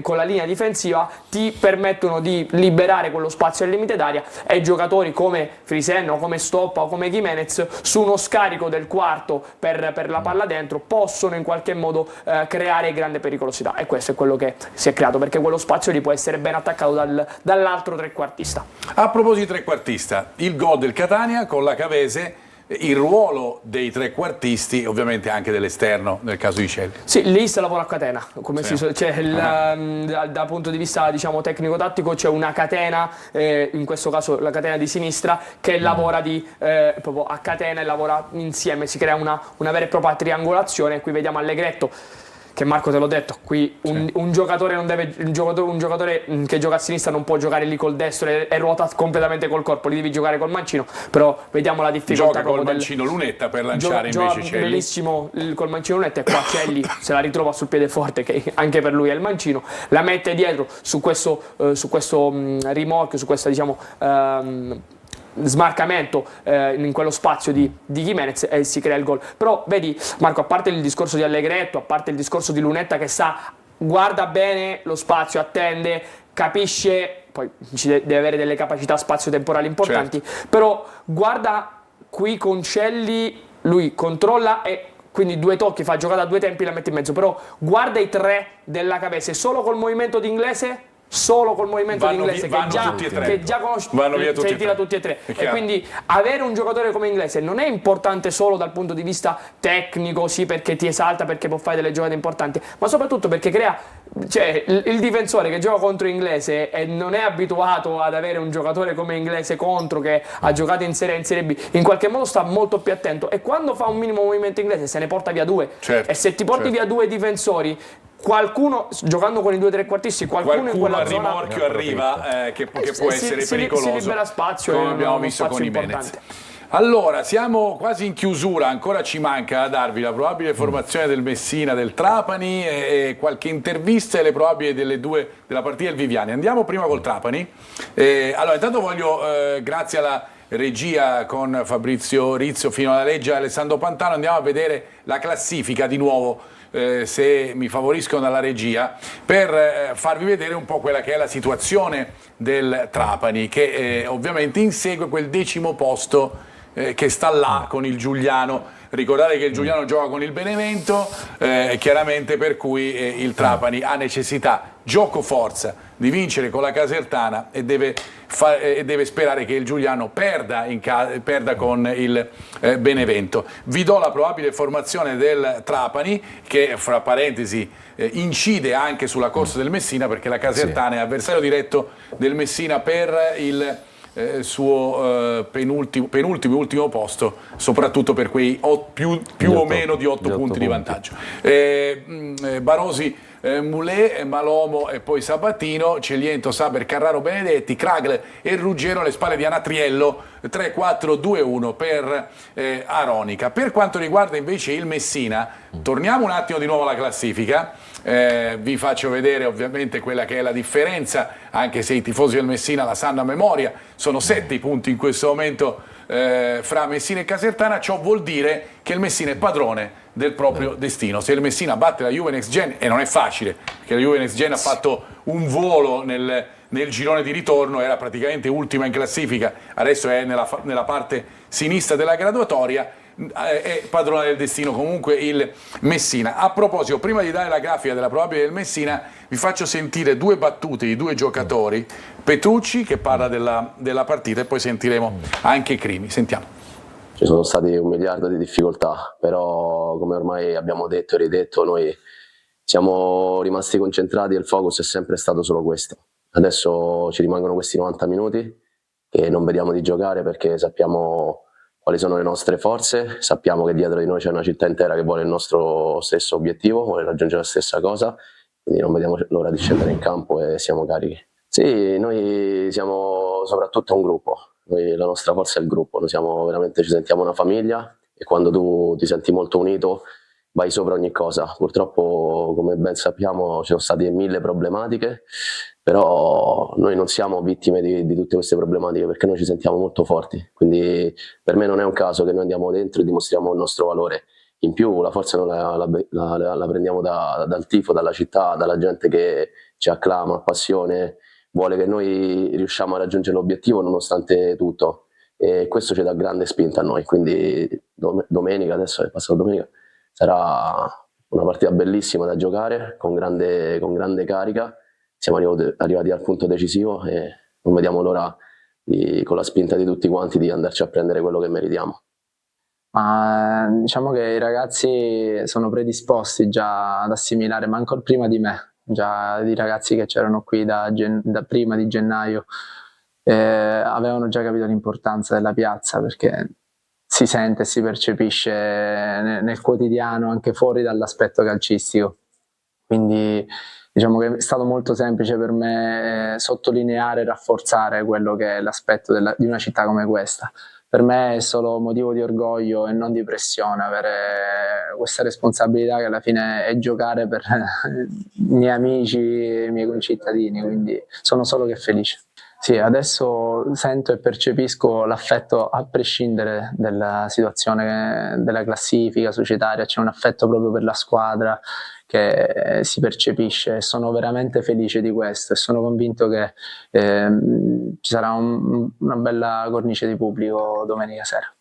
con la linea difensiva, ti permettono di liberare quello spazio al limite d'aria, e giocatori come Frisenna o come Stoppa o come Gimenez su uno scarico del quarto per la palla dentro possono in qualche modo creare grande pericolosità, e questo è quello che si è creato, perché quello spazio lì può essere ben attaccato dall'altro trequartista. A proposito di trequartista, il gol del Catania con la Cavese, il ruolo dei trequartisti, ovviamente anche dell'esterno nel caso di Celli. Sì, lì si lavora a catena, come Sì. dal punto di vista diciamo tecnico-tattico c'è una catena, in questo caso la catena di sinistra, che lavora proprio a catena e lavora insieme, si crea una vera e propria triangolazione. Qui vediamo Allegretto, che Marco te l'ho detto, qui un giocatore non deve, un giocatore che gioca a sinistra non può giocare lì col destro e ruota completamente col corpo, lì devi giocare col mancino, però vediamo la difficoltà. Gioca col mancino Lunetta per lanciare invece Celli. Benissimo col mancino Lunetta, e qua Celli se la ritrova sul piedeforte, che anche per lui è il mancino, la mette dietro su questo rimorchio, su questo diciamo smarcamento in quello spazio di Gimenez, e si crea il gol. Però vedi Marco, a parte il discorso di Allegretto, a parte il discorso di Lunetta che guarda bene lo spazio, attende, capisce, poi deve avere delle capacità spazio-temporali importanti, però guarda qui con Celli, lui controlla e quindi 2 tocchi, fa giocata a 2 tempi, la mette in mezzo, però guarda i 3 della Cavese, solo col movimento di Inglese, che già conosce, vanno via tutti, tira tutti e tre. E quindi avere un giocatore come Inglese non è importante solo dal punto di vista tecnico, sì, perché ti esalta, perché può fare delle giocate importanti, ma soprattutto perché crea, cioè il difensore che gioca contro Inglese e non è abituato ad avere un giocatore come Inglese contro, che ha giocato in Serie B, in qualche modo sta molto più attento, e quando fa un minimo movimento Inglese se ne porta via 2, e se ti porti via 2 difensori, qualcuno giocando con i 2 trequartisti, qualcuno in quella a zona rimorchio arriva che può essere pericoloso, si libera spazio, come abbiamo visto con Gimenez. Allora, siamo quasi in chiusura, ancora ci manca da darvi la probabile formazione del Messina, del Trapani, e qualche intervista e le probabili della partita del Viviani. Andiamo prima col Trapani. Allora, intanto voglio, grazie regia con Fabrizio Rizzo fino alla legge Alessandro Pantano. Andiamo a vedere la classifica di nuovo, se mi favoriscono dalla regia, per farvi vedere un po' quella che è la situazione del Trapani, che ovviamente insegue quel 10° posto che sta là con il Giuliano. Ricordate che il Giuliano gioca con il Benevento, chiaramente, per cui il Trapani ha necessità, gioco forza, di vincere con la Casertana e deve sperare che il Giuliano perda con il Benevento. Vi do la probabile formazione del Trapani, che fra parentesi incide anche sulla corsa del Messina, perché la Casertana è avversario diretto del Messina per il suo ultimo posto, soprattutto per quei più o meno di 8 punti di vantaggio. Barosi, Moulet, Malomo e poi Sabatino, Celiento, Saber, Carraro, Benedetti, Cragl e Ruggero alle spalle di Anatriello, 3-4-2-1 per Aronica. Per quanto riguarda invece il Messina, torniamo un attimo di nuovo alla classifica. Vi faccio vedere ovviamente quella che è la differenza, anche se i tifosi del Messina la sanno a memoria. Sono 7 punti in questo momento fra Messina e Casertana. Ciò vuol dire che il Messina è padrone del proprio destino. Se il Messina batte la Juve Next Gen, e non è facile, perché la Juve Next Gen ha fatto un volo nel girone di ritorno, era praticamente ultima in classifica, adesso è nella parte sinistra della graduatoria, è padrone del destino comunque il Messina. A proposito, prima di dare la grafica della probabile del Messina, vi faccio sentire 2 battute di 2 giocatori. Petrucci che parla della partita, e poi sentiremo anche Crimi. Sentiamo. Ci sono stati 1 miliardo di difficoltà, però come ormai abbiamo detto e ridetto, noi siamo rimasti concentrati e il focus è sempre stato solo questo. Adesso ci rimangono questi 90 minuti che non vediamo di giocare, perché sappiamo quali sono le nostre forze, sappiamo che dietro di noi c'è una città intera che vuole il nostro stesso obiettivo, vuole raggiungere la stessa cosa, quindi non vediamo l'ora di scendere in campo e siamo carichi. Sì, noi siamo soprattutto un gruppo, la nostra forza è il gruppo, noi ci sentiamo una famiglia, e quando tu ti senti molto unito vai sopra ogni cosa. Purtroppo, come ben sappiamo, ci sono state 1000 problematiche, però noi non siamo vittime di tutte queste problematiche, perché noi ci sentiamo molto forti, quindi per me non è un caso che noi andiamo dentro e dimostriamo il nostro valore. In più la forza non la prendiamo dal tifo, dalla città, dalla gente che ci acclama, passione, vuole che noi riusciamo a raggiungere l'obiettivo nonostante tutto, e questo ci dà grande spinta a noi. Quindi domenica, adesso è passata domenica, sarà una partita bellissima da giocare, con grande carica. Siamo arrivati al punto decisivo e non vediamo l'ora, con la spinta di tutti quanti, di andarci a prendere quello che meritiamo. Ma diciamo che i ragazzi sono predisposti già ad assimilare, ma ancora prima di me, già i ragazzi che c'erano qui da prima di gennaio avevano già capito l'importanza della piazza, perché si sente e si percepisce nel quotidiano, anche fuori dall'aspetto calcistico. Quindi diciamo che è stato molto semplice per me sottolineare e rafforzare quello che è l'aspetto di una città come questa. Per me è solo motivo di orgoglio e non di pressione avere questa responsabilità, che alla fine è giocare per i miei amici e i miei concittadini, quindi sono solo che felice. Sì, adesso sento e percepisco l'affetto a prescindere dalla situazione della classifica societaria, c'è un affetto proprio per la squadra che si percepisce, e sono veramente felice di questo, e sono convinto che ci sarà una bella cornice di pubblico domenica sera.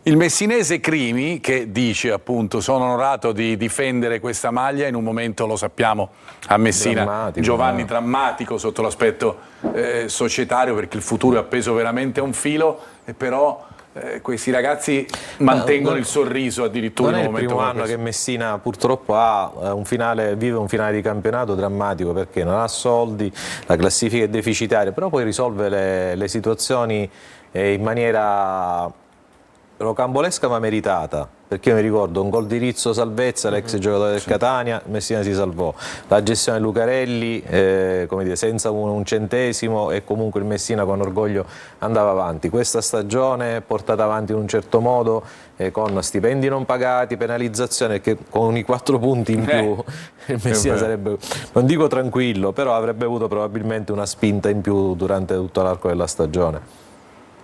Il messinese Crimi, che dice appunto: sono onorato di difendere questa maglia in un momento, lo sappiamo, a Messina, drammatico, Giovanni, drammatico sotto l'aspetto societario, perché il futuro è appeso veramente a un filo, e però questi ragazzi mantengono il sorriso addirittura. Non in è un il momento primo come anno questo. che Messina purtroppo vive un finale di campionato drammatico, perché non ha soldi, la classifica è deficitaria, però poi risolve le situazioni in maniera rocambolesca ma meritata, perché io mi ricordo un gol di Rizzo Salvezza, l'ex giocatore del Catania, Messina si salvò, la gestione Lucarelli, come dire, senza un centesimo, e comunque il Messina con orgoglio andava avanti. Questa stagione portata avanti in un certo modo, con stipendi non pagati, penalizzazione, che con i 4 punti in più il Messina sarebbe, non dico tranquillo, però avrebbe avuto probabilmente una spinta in più durante tutto l'arco della stagione.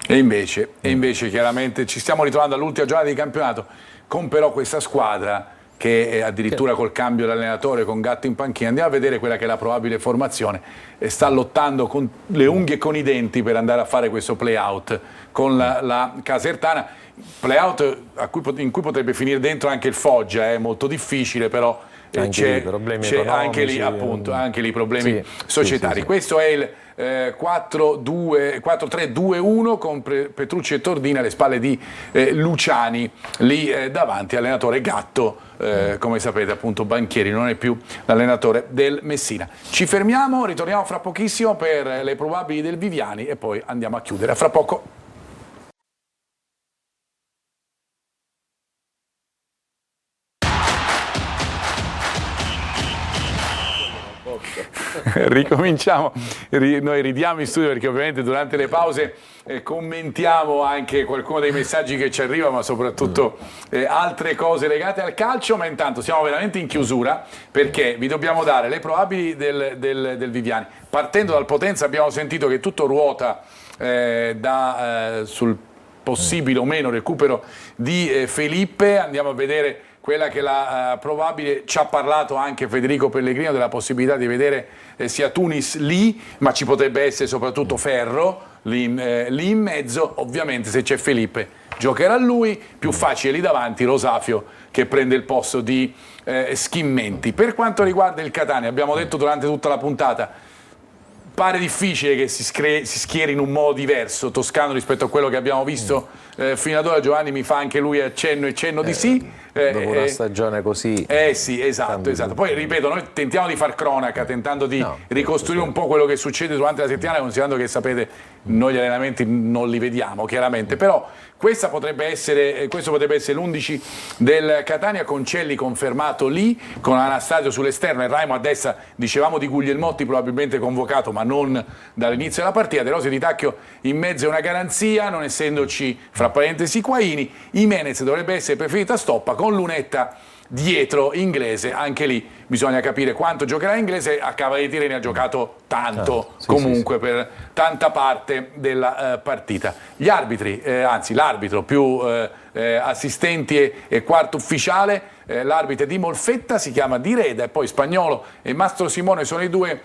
E invece chiaramente ci stiamo ritrovando all'ultima giornata di campionato con però questa squadra che addirittura col cambio dell'allenatore, con Gatto in panchina, andiamo a vedere quella che è la probabile formazione, e sta lottando con le unghie e con i denti per andare a fare questo play-out con la Casertana, play-out in cui potrebbe finire dentro anche il Foggia, è molto difficile, però c'è anche lì appunto, anche lì problemi societari. Sì. Questo è il 4-3-2-1 con Petrucci e Tordini alle spalle di Luciani, lì davanti allenatore Gatto, come sapete appunto Banchieri non è più l'allenatore del Messina. Ci fermiamo, ritorniamo fra pochissimo per le probabili del Viviani e poi andiamo a chiudere. A fra poco. Ricominciamo, noi ridiamo in studio perché ovviamente durante le pause commentiamo anche qualcuno dei messaggi che ci arrivano, ma soprattutto altre cose legate al calcio, ma intanto siamo veramente in chiusura perché vi dobbiamo dare le probabili del Viviani. Partendo dal Potenza abbiamo sentito che tutto ruota sul possibile o meno recupero di Felipe, andiamo a vedere quella che la probabile, ci ha parlato anche Federico Pellegrino della possibilità di vedere sia Tunis lì, ma ci potrebbe essere soprattutto Ferro lì in mezzo. Ovviamente se c'è Felipe giocherà lui, più facile lì davanti Rosafio che prende il posto di Schimmenti. Per quanto riguarda il Catania, abbiamo detto durante tutta la puntata, pare difficile che si schieri in un modo diverso Toscano rispetto a quello che abbiamo visto fino ad ora. Giovanni mi fa anche lui accenno di sì. Dopo una stagione così. Sì, esatto. Poi ripeto, noi tentiamo di far cronaca, tentando di ricostruire un po' quello che succede durante la settimana, considerando che sapete, noi gli allenamenti non li vediamo chiaramente, però questo potrebbe essere l'11 del Catania, con Celli confermato lì, con Anastasio sull'esterno e Raimo a destra. Dicevamo di Guglielmotti probabilmente convocato, ma non dall'inizio della partita. De Rossi di Tacchio in mezzo è una garanzia, non essendoci fra parentesi Quaini. Jimenez dovrebbe essere preferito a stoppa, con Lunetta dietro Inglese. Anche lì bisogna capire quanto giocherà Inglese. A Cavalieri Tirreni ha giocato tanto, comunque per tanta parte della partita. Gli arbitri, anzi l'arbitro più assistenti e quarto ufficiale, l'arbitro di Molfetta si chiama Di Reda, e poi Spagnolo e Mastro Simone sono i due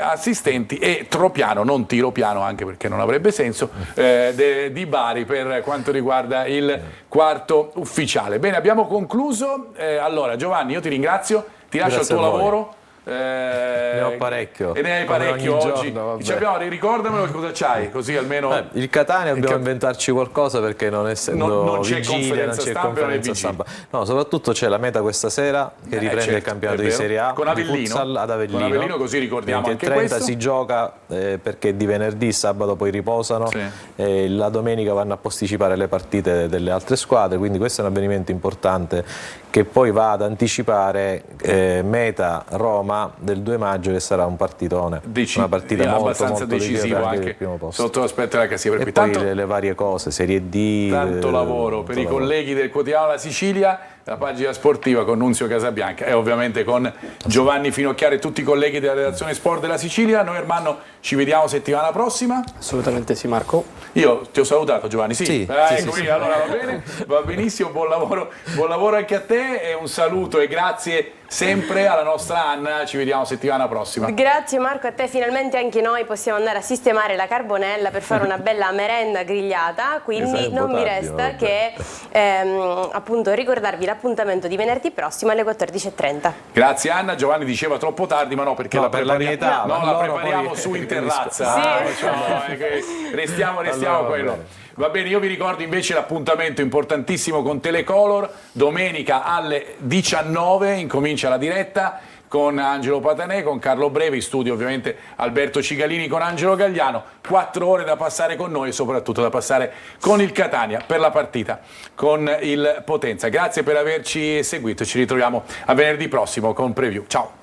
assistenti, e Tropiano, non Tiropiano anche perché non avrebbe senso, di Bari per quanto riguarda il quarto ufficiale. Bene, abbiamo concluso. Allora Giovanni, io ti ringrazio, ti lascio il tuo lavoro. Ne ho parecchio. E ne hai parecchio oggi. Giorno, ricordamelo che cosa c'hai, così almeno. Il Catania dobbiamo inventarci qualcosa, perché non essendo non c'è vigilia, non c'è conferenza stampa. No, soprattutto c'è la meta questa sera che riprende il campionato di Serie A con Avellino, futsal ad Avellino. Con Avellino, così ricordiamo anche 30 questo. Si gioca perché di venerdì, sabato poi riposano, la domenica vanno a posticipare le partite delle altre squadre, quindi questo è un avvenimento importante che poi va ad anticipare Meta Roma del 2 maggio, che sarà un partitone, una partita abbastanza decisivo anche sotto l'aspetto della classifica. E poi le varie cose, Serie D, tanto lavoro per i colleghi del quotidiano La Sicilia, la pagina sportiva con Nunzio Casabianca e ovviamente con Giovanni Finocchiaro e tutti i colleghi della redazione Sport della Sicilia. Noi Ermanno ci vediamo settimana prossima. Assolutamente sì, Marco. Io ti ho salutato, Giovanni, sì. Sì. Allora va bene, va benissimo, buon lavoro anche a te, e un saluto e grazie sempre alla nostra Anna. Ci vediamo settimana prossima. Grazie Marco, a te. Finalmente anche noi possiamo andare a sistemare la carbonella per fare una bella merenda grigliata, quindi non mi resta che appunto ricordarvi l'appuntamento di venerdì prossimo alle 14:30. Grazie Anna. Giovanni diceva troppo tardi, ma no, perché la prepariamo su in terrazza. Restiamo quello. Va bene, io vi ricordo invece l'appuntamento importantissimo con Telecolor. Domenica alle 19 incomincia la diretta con Angelo Patanè, con Carlo Brevi, in studio ovviamente Alberto Cigalini con Angelo Gagliano. 4 ore da passare con noi e soprattutto da passare con il Catania per la partita con il Potenza. Grazie per averci seguito, ci ritroviamo a venerdì prossimo con Preview. Ciao!